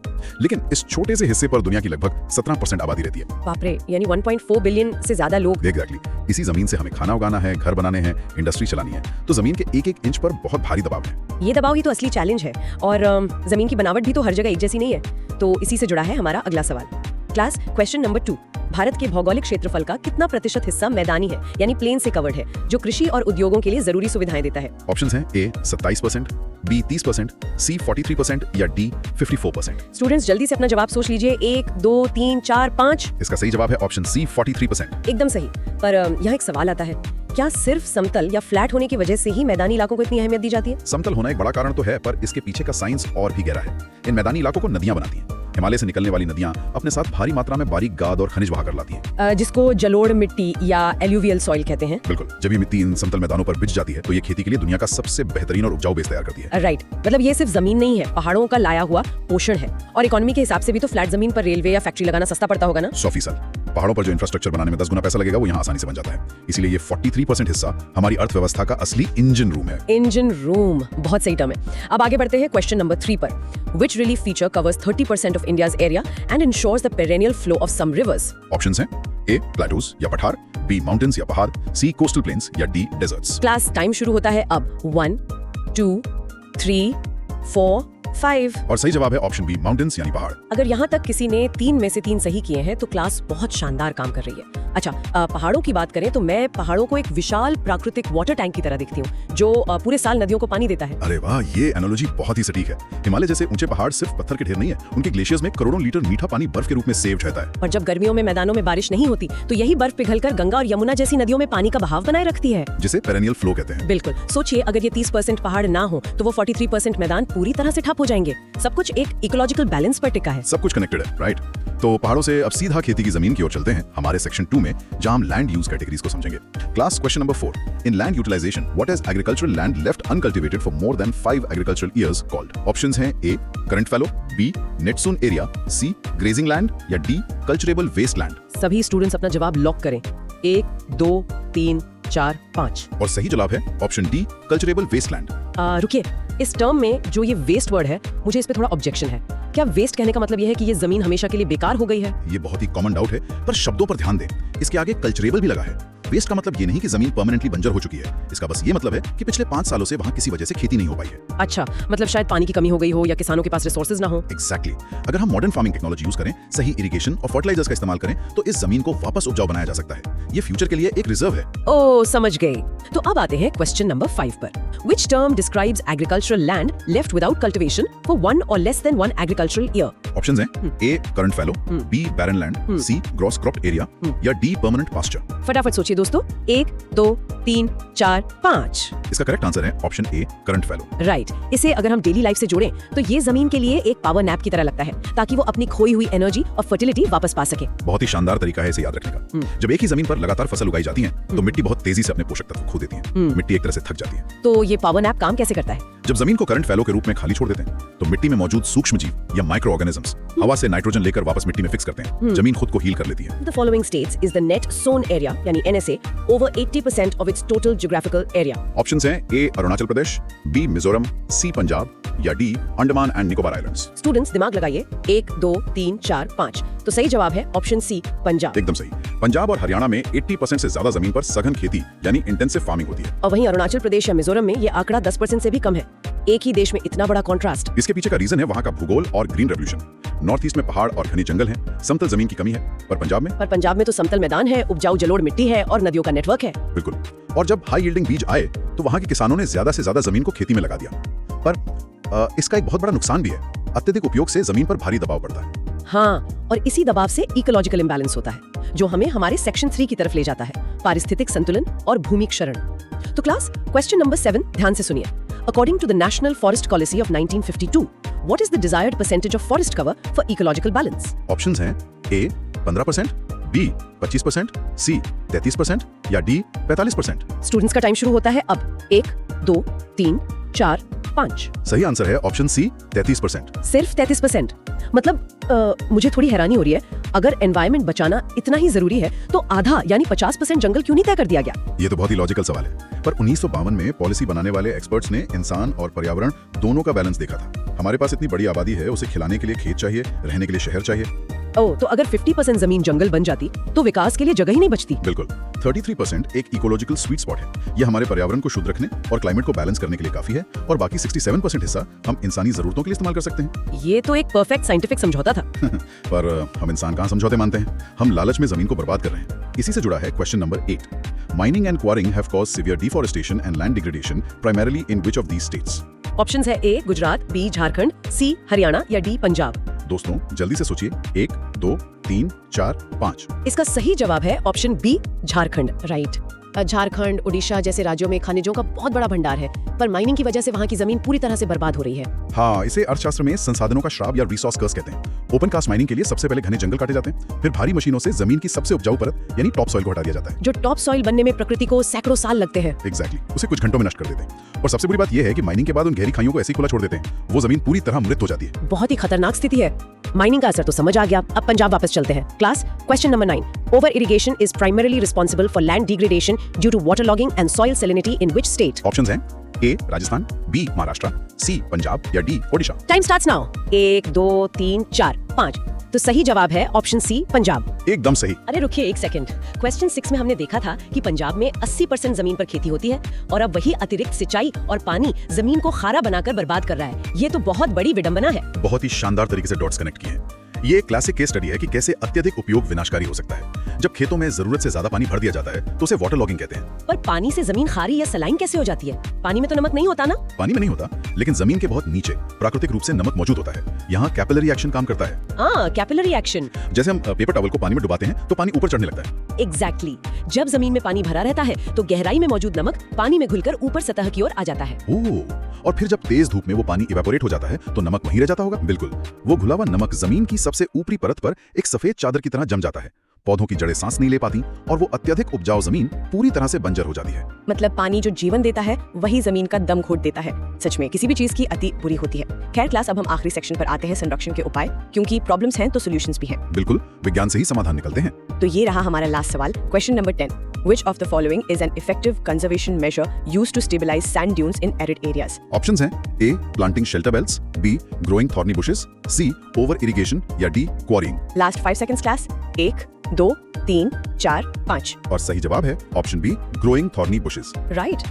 लेकिन इस छोटे से हिस्से पर दुनिया की लगभग 17% आबादी रहती है। बाप रे, यानी 1.4 बिलियन से ज्यादा लोग। एग्जैक्टली। इसी जमीन से हमें खाना उगाना है, घर बनाने हैं, इंडस्ट्री चलानी है, तो जमीन के एक एक इंच पर बहुत भारी दबाव है। ये दबाव ही तो असली चैलेंज है। और जमीन की बनावट भी तो हर जगह एक जैसी नहीं है। तो इसी से जुड़ा है हमारा अगला सवाल। Class question number 2। भारत के भौगोलिक क्षेत्रफल का कितना प्रतिशत हिस्सा मैदानी है यानी प्लेन से कवर्ड है, जो कृषि और उद्योगों के लिए जरूरी सुविधाएं देता है? ऑप्शंस हैं A 27%, B 30%, C 43% या D 54%। स्टूडेंट्स जल्दी से अपना जवाब सोच लीजिए। 1, 2, 3, 4, 5। इसका सही जवाब है ऑप्शन C 43%। एकदम सही। पर यहाँ एक सवाल आता है, क्या सिर्फ समतल या फ्लैट होने की वजह से ही मैदानी इलाकों को इतनी अहमियत दी जाती है? समतल होना एक बड़ा कारण तो है, पर इसके पीछे का साइंस और भी गहरा है। इन मैदानी इलाकों को नदियां बनाती हैं हिमालय से निकलने वाली नदियां अपने साथ भारी मात्रा में बारीक गाद और खनिज बहा कर लाती हैं। जिसको जलोढ़ मिट्टी या एल्यूवियल सॉइल कहते हैं। बिल्कुल, जब ये मिट्टी इन समतल मैदानों पर बिछ जाती है तो ये खेती के लिए दुनिया का सबसे बेहतरीन और उपजाऊ बेस तैयार करती है। राइट, मतलब ये सिर्फ जमीन नहीं है, पहाड़ों का लाया हुआ पोषण है। और इकोनॉमी के हिसाब से भी तो फ्लैट जमीन पर रेलवे या फैक्ट्री लगाना सस्ता पड़ता होगा ना। 100%। पहाड़ों पर जो इंफ्रास्ट्रक्चर बनाने में 10 गुना पैसा लगेगा वो यहाँ आसानी से बन जाता है। इसीलिए ये 43% हिस्सा हमारी अर्थव्यवस्था का असली इंजन रूम है। इंजन रूम, बहुत सही टर्म है। अब आगे बढ़ते हैं क्वेश्चन नंबर 3 पर। Which relief feature covers 30% of India's area and ensures the perennial flow of some rivers? Options हैं A प्लेटूज या पठार, B माउंटेन्स या पहाड़, C कोस्टल प्लेन्स या D डेजर्ट्स। क्लास टाइम शुरू होता है अब। 1 2 3 4 5। और सही जवाब है ऑप्शन बी माउंटेन्स यानी पहाड़। अगर यहाँ तक किसी ने 3 में से 3 सही किए हैं तो क्लास बहुत शानदार काम कर रही है। अच्छा, पहाड़ों की बात करें तो मैं पहाड़ों को एक विशाल प्राकृतिक वाटर टैंक की तरह देखती हूँ जो पूरे साल नदियों को पानी देता है। अरे वाह, ये एनालॉजी बहुत ही सटीक है। हिमालय जैसे ऊंचे पहाड़ सिर्फ पत्थर के ढेर नहीं है, उनके ग्लेशियर्स में करोड़ों लीटर मीठा पानी बर्फ के रूप में सेव्ड रहता है। और जब गर्मियों में मैदानों में बारिश नहीं होती तो यही बर्फ पिघलकर गंगा और यमुना जैसी नदियों में पानी का बहाव बनाए रखती है, जिसे पेरेनियल फ्लो कहते हैं। बिल्कुल, सोचिए अगर ये 30% पहाड़ ना हो तो वो 43% मैदान पूरी तरह से ठप हो जाएंगे। सब कुछ एक इकोलॉजिकल बैलेंस पर टिका है। सब कुछ कनेक्टेड है, राइट? तो पहाड़ों से अब सीधा खेती की जमीन की ओर चलते हैं हमारे सेक्शन 2 में, जहां हम लैंड यूज कैटेगरीज को समझेंगे। Class question number 4। In land utilisation what is agricultural land left uncultivated for more than 5 agricultural years called? Options हैं A current fallow, B net sown area, C grazing land या D culturable waste land. सभी students अपना जवाब lock करें। 1 2 3 4 5। और सही जवाब है option D culturable waste land. रुकिए, इस टर्म में जो ये वेस्ट वर्ड है मुझे इस पे थोड़ा ऑब्जेक्शन है। क्या वेस्ट कहने का मतलब ये है कि ये जमीन हमेशा के लिए बेकार हो गई है? ये बहुत ही कॉमन डाउट है, पर शब्दों पर ध्यान दें। इसके आगे कल्चरेबल भी लगा है। वेस्ट का मतलब ये नहीं कि जमीन परमानेंटली बंजर हो चुकी है, इसका बस ये मतलब है कि पिछले 5 सालों से वहाँ किसी वजह से खेती नहीं हो पाई है। अच्छा, मतलब शायद पानी की कमी हो गई हो या किसानों के पास रिसोर्सेज ना हो। एग्जैक्टली। अगर हम मॉडर्न फार्मिंग टेक्नोलॉजी यूज करें, सही इरिगेशन और फर्टिलाइजर्स का इस्तेमाल करें तो इस जमीन को वापस उपजाऊ बनाया जा सकता है। ये फ्यूचर के लिए एक रिजर्व है। ओह, समझ गए। तो अब आते हैं क्वेश्चन नंबर 5 पर। Which term describes agricultural land left without cultivation for 1 or less than 1 agricultural year? Options हैं A current fallow, B barren land, C gross cropped area या D परमानेंट पास्चर। फटाफट सोचिए दोस्तों। 1 2 3 4 5। इसका करेक्ट आंसर है option A current fellow. Right, इसे अगर हम डेली लाइफ से जोड़ें तो ये जमीन के लिए एक पावर नैप की तरह लगता है, ताकि वो अपनी खोई हुई एनर्जी और फर्टिलिटी वापस पा सके। बहुत ही शानदार तरीका है इसे याद रखने का। जब एक ही जमीन पर लगातार फसल उगाई जाती है तो मिट्टी बहुत तेजी से अपने पोषक तत्व खो देती है। मिट्टी एक तरह से थक जाती है। तो ये पावर नैप काम कैसे करता है? जब जमीन को करंट फैलो के रूप में खाली छोड़ देते हैं तो मिट्टी में मौजूद सूक्ष्म जीव या माइक्रो ऑर्गेनिजम्स हवा से नाइट्रोजन लेकर वापस मिट्टी में फिक्स करते हैं। जमीन खुद को हील कर लेती है। The following states is the net sown area यानी NSA over 80% of its total geographical area. Options हैं A Arunachal Pradesh, B Mizoram, C Punjab या D Andaman and Nicobar islands. Students दिमाग लगाइए। 1 2 3 4 5। तो सही जवाब है ऑप्शन C पंजाब। एकदम सही। पंजाब और हरियाणा में 80% से ज्यादा जमीन पर सघन खेती यानी इंटेंसिव फार्मिंग होती है। और वहीं अरुणाचल प्रदेश या मिजोरम में ये आंकड़ा 10% से भी कम है। एक ही देश में इतना बड़ा कॉन्ट्रास्ट। इसके पीछे का रीजन है वहाँ का भूगोल और ग्रीन रेवोल्यूशन। नॉर्थ ईस्ट में पहाड़ और घने जंगल हैं, समतल जमीन की कमी है। पर पंजाब में तो समतल मैदान है, उपजाऊ जलोढ़ मिट्टी है और नदियों का नेटवर्क है। बिल्कुल। और जब हाई यील्डिंग बीज आए तो वहाँ के किसानों ने ज्यादा से ज्यादा जमीन को खेती में लगा दिया। पर इसका एक बहुत बड़ा नुकसान भी है। अत्यधिक उपयोग से जमीन पर भारी दबाव पड़ता है। हाँ, और इसी दबाव से इकोलॉजिकल इम्बैलेंस होता है, जो हमें हमारे सेक्शन 3 की तरफ ले जाता है, पारिस्थितिक संतुलन और भूमि क्षरण। तो क्लास क्वेश्चन नंबर 7 ध्यान से सुनिए। According to the National Forest Policy of 1952, what is the desired percentage of forest cover for ecological balance? Options हैं A 15%, B 25%, C 33% या D 45%। स्टूडेंट्स का टाइम शुरू होता है अब। 1 2 3 4 5। सही आंसर है ऑप्शन C 33%। सिर्फ 33%? मतलब मुझे थोड़ी हैरानी हो रही है। अगर एनवायरनमेंट बचाना इतना ही जरूरी है तो आधा यानी 50% जंगल क्यों नहीं तय कर दिया गया? ये तो बहुत ही लॉजिकल सवाल है। पर 1952 में पॉलिसी बनाने वाले एक्सपर्ट्स ने इंसान और पर्यावरण दोनों का बैलेंस देखा था। हमारे पास इतनी बड़ी आबादी है, उसे खिलाने के लिए खेत चाहिए, रहने के लिए शहर चाहिए। ओह, तो अगर 50% जमीन जंगल बन जाती तो विकास के लिए जगह ही नहीं बचती। बिल्कुल। 33% एक इकोलॉजिकल स्वीट स्पॉट है। यह हमारे पर्यावरण को शुद्ध रखने और क्लाइमेट को बैलेंस करने के लिए काफी है, और बाकी 67% हिस्सा हम इंसानी जरूरतों के लिए इस्तेमाल कर सकते हैं। ये तो एक परफेक्ट साइंटिफिक समझौता था। पर हम इंसान कहाँ समझौते मानते हैं? हम लालच में जमीन को बर्बाद कर रहे हैं। इसी से जुड़ा है question number 8। Mining and quarrying have caused severe deforestation and land degradation primarily in which of these states? Options है A Gujarat, B Jharkhand, C Haryana या D पंजाब। दोस्तों जल्दी से सोचिए। 1 2 3 4 5। इसका सही जवाब है option B Jharkhand. Right. Jharkhand, Orissa जैसे राज्यों में खनिजों का बहुत बड़ा भंडार है, पर माइनिंग की वजह से वहाँ की जमीन पूरी तरह से बर्बाद हो रही है। हाँ, इसे अर्थशास्त्र में संसाधनों का श्राप या रिसोर्स कर्स कहते हैं। ओपन कास्ट माइनिंग के लिए सबसे पहले घने जंगल काटे जाते हैं, फिर भारी मशीनों से जमीन की सबसे उपजाऊ परत यानी टॉप सॉइल को हटा दिया जाता है। जो टॉप सॉइल बनने में प्रकृति को सैकड़ों साल लगते हैं। एग्जैक्टली, उसे कुछ घंटों में नष्ट कर देते हैं। और सबसे बड़ी बात यह है कि माइनिंग के बाद उन गहरी खाइयों को ऐसे ही खुला छोड़ देते हैं, वो जमीन पूरी तरह मृत हो जाती है। बहुत ही खतरनाक स्थिति है। माइनिंग का असर तो समझ आ गया, अब पंजाब वापस चलते हैं। Class question number 9। Over irrigation is primarily responsible for land degradation due to water logging and soil salinity in which state? Options हैं A Rajasthan, B Maharashtra, C Punjab या D Odisha. Time starts now. 1 2 3 4 5। तो सही जवाब है ऑप्शन सी, पंजाब। एकदम सही। अरे रुकिए एक सेकंड। क्वेश्चन 6 में हमने देखा था कि पंजाब में 80% जमीन पर खेती होती है और अब वही अतिरिक्त सिंचाई और पानी जमीन को खारा बनाकर बर्बाद कर रहा है। ये तो बहुत बड़ी विडंबना है। बहुत ही शानदार तरीके से डॉट्स कनेक्ट किए हैं। ये एक क्लासिक केस स्टडी है कि कैसे अत्यधिक उपयोग विनाशकारी हो सकता है। जब खेतों में जरूरत से ज्यादा पानी भर दिया जाता है तो उसे वाटर लॉगिंग कहते हैं। पर पानी से जमीन खारी या सलाइन कैसे हो जाती है? पानी में तो नमक नहीं होता ना? पानी में नहीं होता, लेकिन जमीन के बहुत नीचे प्राकृतिक रूप से नमक मौजूद होता है। यहाँ कैपिलरी एक्शन काम करता है। हाँ, कैपिलरी एक्शन। जैसे हम पेपर टॉवल को पानी में डुबाते हैं तो पानी ऊपर चढ़ने लगता है। एग्जैक्टली। जब जमीन में पानी भरा रहता है तो गहराई में मौजूद नमक पानी में घुलकर ऊपर सतह की ओर आ जाता है। ओह, और फिर जब तेज धूप में वो पानी इवेपोरेट हो जाता है तो नमक वहीं रह जाता होगा। बिल्कुल, वो घुला हुआ नमक जमीन की सबसे ऊपरी परत पर एक सफेद चादर की तरह जम जाता है। पौधों की जड़ें सांस नहीं ले पाती और वो अत्यधिक उपजाऊ जमीन पूरी तरह से बंजर हो जाती है। मतलब पानी जो जीवन देता है वही जमीन का दम घोट देता है। सच में किसी भी चीज की अति बुरी होती है। खैर क्लास, अब हम आखिरी सेक्शन पर आते हैं, संरक्षण के उपाय। क्योंकि प्रॉब्लम्स हैं तो सॉल्यूशंस भी हैं। बिल्कुल, विज्ञान से ही समाधान निकलते हैं। तो ये रहा हमारा लास्ट सवाल, question number 10। Which of the following is an effective conservation measure used to stabilize sand dunes in arid areas? Options हैं A planting shelter belts, B growing thorny bushes, C over irrigation या D quarrying. Last 5 seconds class. 1 2 3 4 5। और सही जवाब है option B growing thorny bushes. Right.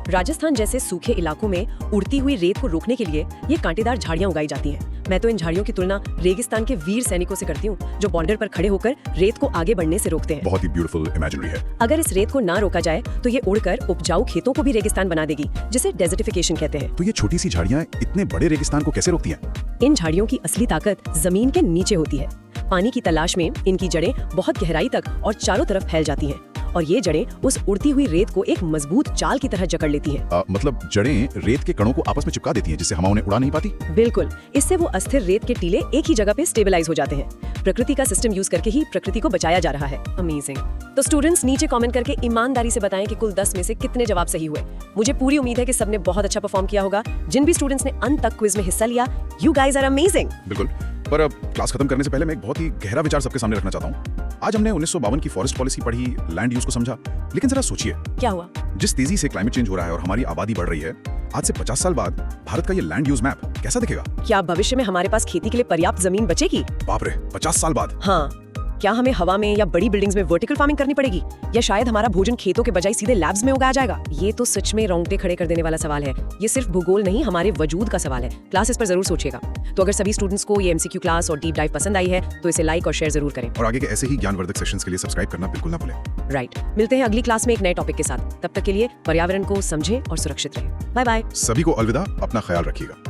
Rajasthan जैसे सूखे इलाकों में उड़ती हुई रेत को रोकने के लिए ये कांटेदार झाड़ियां उगाई जाती हैं। मैं तो इन झाड़ियों की तुलना रेगिस्तान के वीर सैनिकों से करती हूँ, जो बॉर्डर पर खड़े होकर रेत को आगे बढ़ने से रोकते हैं। बहुत ही ब्यूटीफुल इमेजिनरी है। अगर इस रेत को ना रोका जाए तो ये उड़कर उपजाऊ खेतों को भी रेगिस्तान बना देगी, जिसे डेजर्टिफिकेशन कहते हैं। तो ये छोटी सी झाड़ियां इतने बड़े रेगिस्तान को कैसे रोकती हैं? इन झाड़ियों की असली ताकत जमीन के नीचे होती है। पानी की तलाश में इनकी जड़ें बहुत गहराई तक और चारों तरफ फैल जाती हैं और ये जड़ें उस उड़ती हुई रेत को एक मजबूत जाल की तरह जकड़ लेती हैं। मतलब जड़ें रेत के कणों को आपस में चिपका देती हैं, जिससे हवा उन्हें उड़ा नहीं पाती। बिल्कुल, इससे वो अस्थिर रेत के टीले एक ही जगह पे स्टेबलाइज हो जाते हैं। प्रकृति का सिस्टम यूज करके ही प्रकृति को बचाया जा रहा है। अमेजिंग। तो स्टूडेंट्स नीचे कमेंट करके ईमानदारी से बताएं कि कुल 10 में से कितने जवाब सही हुए। मुझे पूरी उम्मीद है कि सबने बहुत अच्छा परफॉर्म किया होगा। जिन भी स्टूडेंट्स ने अंत तक क्विज में हिस्सा लिया, यू गाइज आर अमेजिंग। बिल्कुल, पर अब क्लास खत्म करने से पहले मैं एक बहुत ही गहरा विचार सबके सामने रखना चाहता हूँ। आज हमने 1952 की फॉरेस्ट पॉलिसी पढ़ी, लैंड यूज को समझा, लेकिन जरा सोचिए क्या हुआ? जिस तेजी से क्लाइमेट चेंज हो रहा है और हमारी आबादी बढ़ रही है, आज से 50 साल बाद भारत का ये लैंड यूज मैप कैसा दिखेगा? क्या भविष्य में हमारे पास खेती के लिए पर्याप्त जमीन बचेगी? बाप रे, 50 साल बाद? हाँ। क्या हमें हवा में या बड़ी बिल्डिंग्स में वर्टिकल फार्मिंग करनी पड़ेगी, या शायद हमारा भोजन खेतों के बजाय सीधे लैब्स में उगाया जाएगा? ये तो सच में रोंगटे खड़े कर देने वाला सवाल है। ये सिर्फ भूगोल नहीं, हमारे वजूद का सवाल है। क्लास इस पर जरूर सोचिएगा। तो अगर सभी स्टूडेंट्स को ये एमसीक्यू क्लास और डीप डाइव पसंद आई है तो इसे लाइक और शेयर जरूर करें। और आगे के ऐसे ही ज्ञानवर्धक सेशंस के लिए सब्सक्राइब करना बिल्कुल ना भूलें। राइट। मिलते हैं अगली क्लास में एक नए टॉपिक के साथ। तब तक के लिए पर्यावरण को समझें और सुरक्षित रहें। Bye bye. सभी को अलविदा, अपना ख्याल रखिएगा।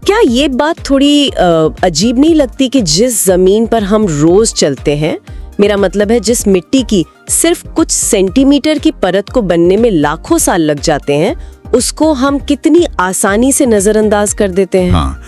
क्या ये बात थोड़ी अजीब नहीं लगती कि जिस जमीन पर हम रोज चलते हैं, मेरा मतलब है जिस मिट्टी की सिर्फ कुछ सेंटीमीटर की परत को बनने में लाखों साल लग जाते हैं, उसको हम कितनी आसानी से नजरअंदाज कर देते हैं। हाँ,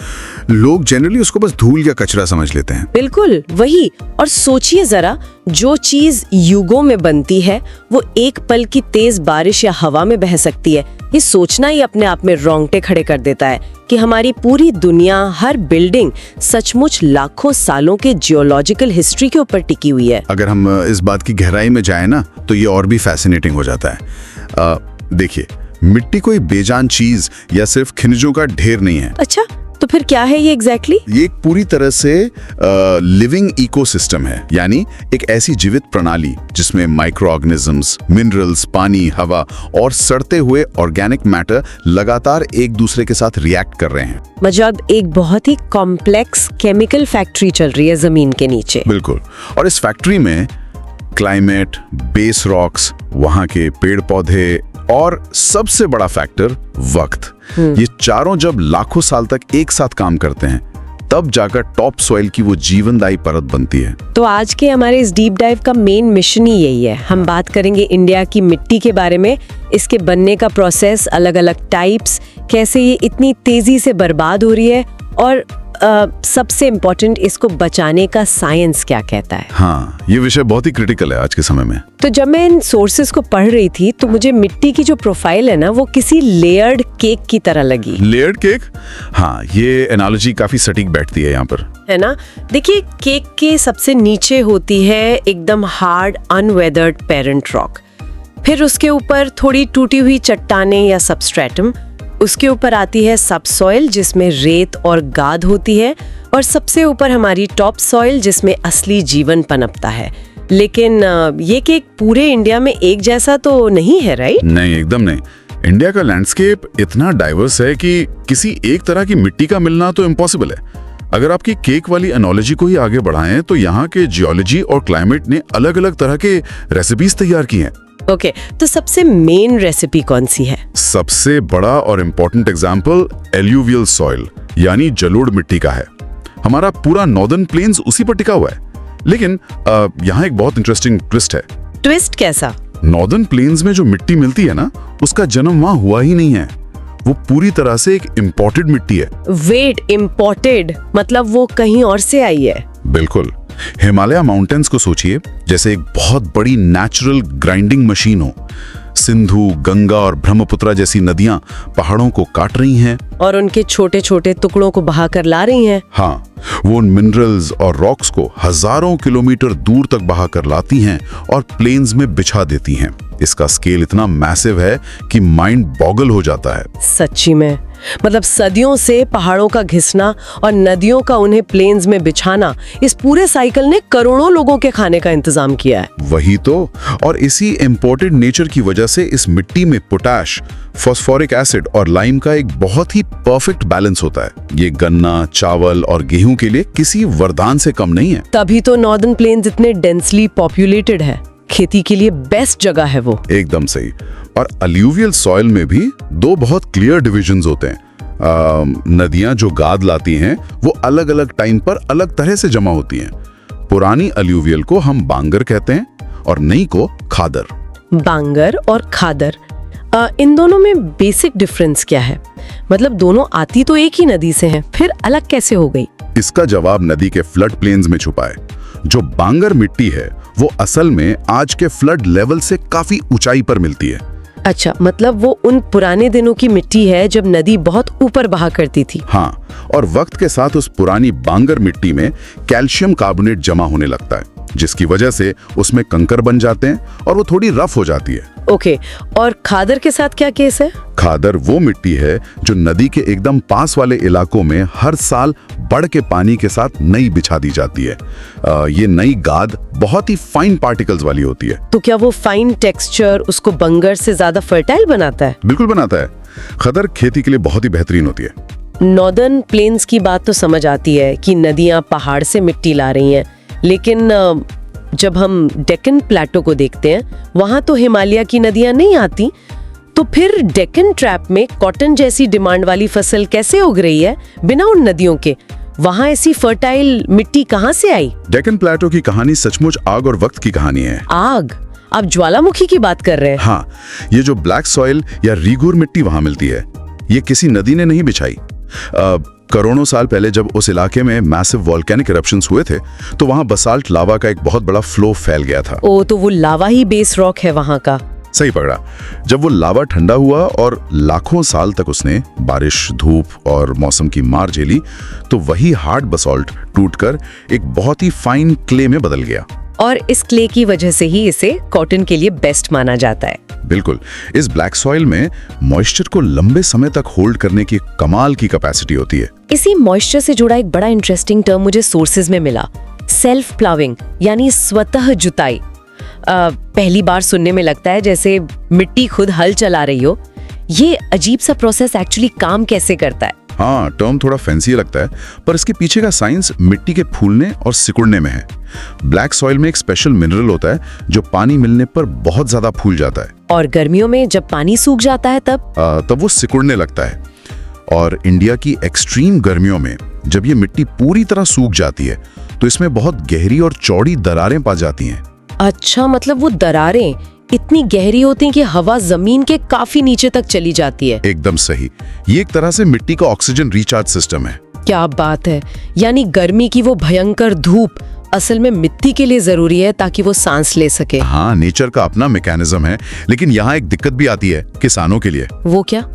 लोग जनरली उसको बस धूल या कचरा समझ लेते हैं। बिल्कुल वही। और सोचिए जरा, जो चीज युगों में बनती है वो एक पल की तेज बारिश या हवा में बह सकती है। ये सोचना ही अपने आप में रोंगटे खड़े कर देता है कि हमारी पूरी दुनिया, हर बिल्डिंग सचमुच लाखों सालों के जियोलॉजिकल हिस्ट्री के ऊपर टिकी हुई है। अगर हम इस बात की गहराई में जाएं ना, तो ये और भी फैसिनेटिंग हो जाता है। देखिए, मिट्टी कोई बेजान चीज या सिर्फ खनिजों का ढेर नहीं है। अच्छा, तो फिर क्या है ये एग्जैक्टली? ये एक पूरी तरह से लिविंग इकोसिस्टम है, यानी एक ऐसी जीवित प्रणाली जिसमें माइक्रो ऑर्गेनिजम्स, मिनरल्स, पानी, हवा और सड़ते हुए ऑर्गेनिक मैटर लगातार एक दूसरे के साथ रिएक्ट कर रहे हैं। मतलब एक बहुत ही कॉम्प्लेक्स केमिकल फैक्ट्री चल रही है जमीन के नीचे। बिल्कुल। और इस फैक्ट्री में क्लाइमेट, बेस रॉक्स, वहाँ के पेड़ पौधे और सबसे बड़ा फैक्टर वक्त। ये चारों जब लाखों साल तक एक साथ काम करते हैं तब जाकर टॉप सॉइल की वो जीवनदायी परत बनती है। तो आज के हमारे इस डीप डाइव का मेन मिशन ही यही है। हम बात करेंगे इंडिया की मिट्टी के बारे में, इसके बनने का प्रोसेस, अलग अलग टाइप्स, कैसे ये इतनी तेजी से बर्बाद हो रही है और सबसे इम्पोर्टेंट, इसको बचाने का साइंस क्या कहता है। हाँ, ये विषय बहुत ही क्रिटिकल है आज के समय में। तो जब मैं इन सोर्सेज को पढ़ रही थी तो मुझे मिट्टी की जो प्रोफाइल है ना, वो किसी लेयर्ड केक की तरह लगी। Layered cake? हाँ, ये एनालॉजी काफी सटीक बैठती है यहाँ पर, है ना। देखिए, केक के सबसे नीचे होती है एकदम हार्ड अनवेदर्ड पेरेंट रॉक, फिर उसके ऊपर थोड़ी टूटी हुई चट्टानें या सबस्ट्रेटम, उसके ऊपर आती है सबसॉइल जिसमें रेत और गाद होती है, और सबसे ऊपर हमारी टॉप सॉइल जिसमें असली जीवन पनपता है। लेकिन ये केक पूरे इंडिया में एक जैसा तो नहीं है, राइट? नहीं, एकदम नहीं। इंडिया का लैंडस्केप इतना डाइवर्स है कि किसी एक तरह की मिट्टी का मिलना तो इम्पॉसिबल है। अगर आपकी केक वाली एनोलॉजी को ही आगे बढ़ाएं तो यहाँ के जियोलॉजी और क्लाइमेट ने अलग अलग तरह के रेसिपीज तैयार की हैं। ओके, तो सबसे मेन रेसिपी कौन सी है? सबसे बड़ा और इम्पोर्टेंट एग्जाम्पल एल्यूवियल सॉइल यानी जलोढ़ मिट्टी का है। हमारा पूरा नॉर्दर्न प्लेन्स उसी पर टिका हुआ है। लेकिन यहाँ एक बहुत इंटरेस्टिंग ट्विस्ट है। ट्विस्ट कैसा? नॉर्दर्न प्लेन्स में जो मिट्टी मिलती है ना, उसका जन्म वहाँ हुआ ही नहीं है। वो पूरी तरह से एक इम्पोर्टेड मिट्टी है। वेट, इम्पोर्टेड मतलब वो कहीं और से आई है? बिल्कुल। हिमालय माउंटेन्स को सोचिए जैसे एक बहुत बड़ी नेचुरल ग्राइंडिंग मशीन हो। सिंधु, गंगा और ब्रह्मपुत्र जैसी नदियां पहाड़ों को काट रही हैं और उनके छोटे छोटे टुकड़ों को बहाकर ला रही हैं। हाँ, वो उन मिनरल्स और रॉक्स को हजारों किलोमीटर दूर तक बहाकर लाती हैं और प्लेन्स में बिछा देती हैं। इसका स्केल इतना मैसिव है कि माइंड बॉगल हो जाता है। सच्ची में, मतलब सदियों से पहाड़ों का घिसना और नदियों का उन्हें प्लेन्स में बिछाना, इस पूरे साइकिल ने करोड़ों लोगों के खाने का इंतजाम किया है। वही तो। और इसी इम्पोर्टेड नेचर की वजह से इस मिट्टी में पोटैश, फास्फोरिक एसिड और लाइम का एक बहुत ही परफेक्ट बैलेंस होता है। ये गन्ना, चावल और गेहूं के लिए किसी वरदान से कम नहीं है। तभी तो नॉर्दर्न प्लेन्स इतने डेंसली पॉपुलेटेड है। खेती के लिए बेस्ट जगह है वो। एकदम सही। और अलूवियल सॉइल में भी दो बहुत क्लियर डिविजन्स होते हैं। नदियां जो गाद लाती हैं वो अलग अलग टाइम पर अलग तरह से जमा होती हैं। पुरानी अलूवियल को हम बांगर कहते हैं और नई को खादर। बांगर और खादर, इन दोनों में बेसिक डिफरेंस क्या है? मतलब दोनों आती तो एक ही नदी से हैं, फिर अलग कैसे हो गई? इसका जवाब नदी के फ्लड प्लेन्स में छुपा है। जो बांगर मिट्टी है वो असल में आज के फ्लड लेवल से काफी ऊंचाई पर मिलती है। अच्छा, मतलब वो उन पुराने दिनों की मिट्टी है जब नदी बहुत ऊपर बहा करती थी। हाँ, और वक्त के साथ उस पुरानी बांगर मिट्टी में कैल्शियम कार्बोनेट जमा होने लगता है, जिसकी वजह से उसमें कंकर बन जाते हैं और वो थोड़ी रफ हो जाती है। ओके, और खादर के साथ क्या केस है? खादर वो मिट्टी है जो नदी के एकदम पास वाले इलाकों में हर साल बढ़ के पानी के साथ नई बिछा दी जाती है। ये नई गाद बहुत ही फाइन पार्टिकल्स वाली होती है। तो क्या वो फाइन टेक्सचर उसको बंगर से ज्यादा फर्टाइल बनाता है? बिल्कुल बनाता है। खादर खेती के लिए बहुत ही बेहतरीन होती है। नॉर्दर्न प्लेन्स की बात तो समझ आती है कि नदियां पहाड़ से मिट्टी ला रही हैं, लेकिन जब हम डेक्कन प्लेटो को देखते हैं वहां तो हिमालय की नदियां नहीं आती। तो फिर डेक्कन ट्रैप में कॉटन जैसी डिमांड वाली फसल कैसे उग रही है बिना उन नदियों के? वहां ऐसी फर्टाइल मिट्टी कहां से आई? डेक्कन प्लेटो की कहानी सचमुच आग और वक्त की कहानी है। आग? आप ज्वालामुखी की बात कर रहे हैं? हाँ, ये जो ब्लैक सॉइल या रीगुर मिट्टी वहां मिलती है, ये किसी नदी ने नहीं बिछाई। करोड़ों साल पहले जब उस इलाके में मैसिव वॉल्केनिक इरप्शंस हुए थे तो वहां बसाल्ट लावा का एक बहुत बड़ा फ्लो फैल गया था। ओ, तो वो लावा ही बेस रॉक है वहां का। सही पकड़ा। जब वो लावा ठंडा हुआ और लाखों साल तक उसने बारिश, धूप और मौसम की मार झेली, तो वही हार्ड बसाल्ट टूटकर एक बहुत ही फाइन क्ले में बदल गया। और इस क्ले की वजह से ही इसे कॉटन के लिए बेस्ट माना जाता है। बिल्कुल। इस ब्लैक सॉइल में मॉइस्चर को लंबे समय तक होल्ड करने की कमाल की कैपेसिटी होती है। इसी मॉइस्चर से जुड़ा एक बड़ा इंटरेस्टिंग टर्म मुझे सोर्सेज में मिला, सेल्फ प्लाविंग यानी स्वतः जुताई। पहली बार सुनने में लगता है जैसे मिट्टी खुद हल चला रही हो। ये अजीब सा प्रोसेस एक्चुअली काम कैसे करता है? हाँ, टर्म थोड़ा फैंसी लगता है, पर इसके पीछे का साइंस मिट्टी के फूलने और सिकुड़ने में है। ब्लैक सॉइल में एक स्पेशल मिनरल होता है जो पानी मिलने पर बहुत ज्यादा फूल जाता है। और गर्मियों में जब पानी सूख जाता है तब वो सिकुड़ने लगता है। और इंडिया की एक्सट्रीम गर्मियों में जब ये मिट्टी पूरी तरह सूख जाती है तो इसमें बहुत गहरी और चौड़ी दरारें पा जाती हैं। अच्छा, मतलब वो दरारें इतनी गहरी होती हैं कि हवा जमीन के काफी नीचे तक चली जाती है। एकदम सही। ये एक तरह से मिट्टी का ऑक्सीजन रिचार्ज सिस्टम है। क्या बात है, यानी गर्मी की वो भयंकर धूप असल में मिट्टी के लिए जरूरी है ताकि वो सांस ले सके। हाँ, नेचर का अपना मैकेनिज्म है, लेकिन यहाँ एक दिक्कत भी आती है किसानों के लिए। वो क्या?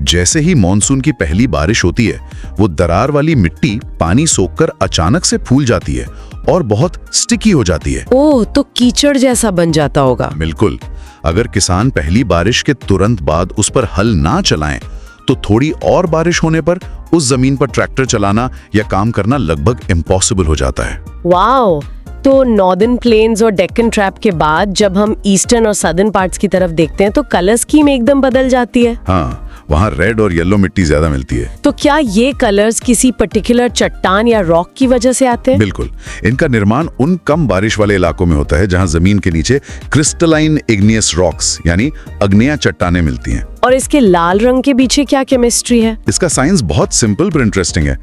जैसे ही मॉनसून की पहली बारिश होती है, वो दरार वाली मिट्टी पानी सोखकर अचानक से फूल जाती है और बहुत स्टिकी हो जाती है। ओह, तो कीचड़ जैसा बन जाता होगा। बिल्कुल। अगर किसान पहली बारिश के तुरंत बाद उस पर हल ना चलाएं, तो थोड़ी और बारिश होने पर उस जमीन पर ट्रैक्टर चलाना या काम करना लगभग इम्पॉसिबल हो जाता है। वाओ, तो नॉर्दर्न प्लेन्स और डेक्कन ट्रैप के बाद जब हम ईस्टर्न और सदर्न पार्ट्स की तरफ देखते हैं तो कलर स्कीम एकदम बदल जाती है। हाँ, वहाँ रेड और येलो मिट्टी ज्यादा मिलती है। तो क्या ये कलर्स किसी पर्टिकुलर चट्टान या रॉक की वजह से आते हैं? बिल्कुल। इनका निर्माण उन कम बारिश वाले इलाकों में होता है जहाँ जमीन के नीचे क्रिस्टलाइन इग्नियस रॉक्स यानी अग्नेय चट्टानें मिलती हैं। और इसके लाल रंग के पीछे क्या केमिस्ट्री है? इसका साइंस बहुत सिंपल पर इंटरेस्टिंग है।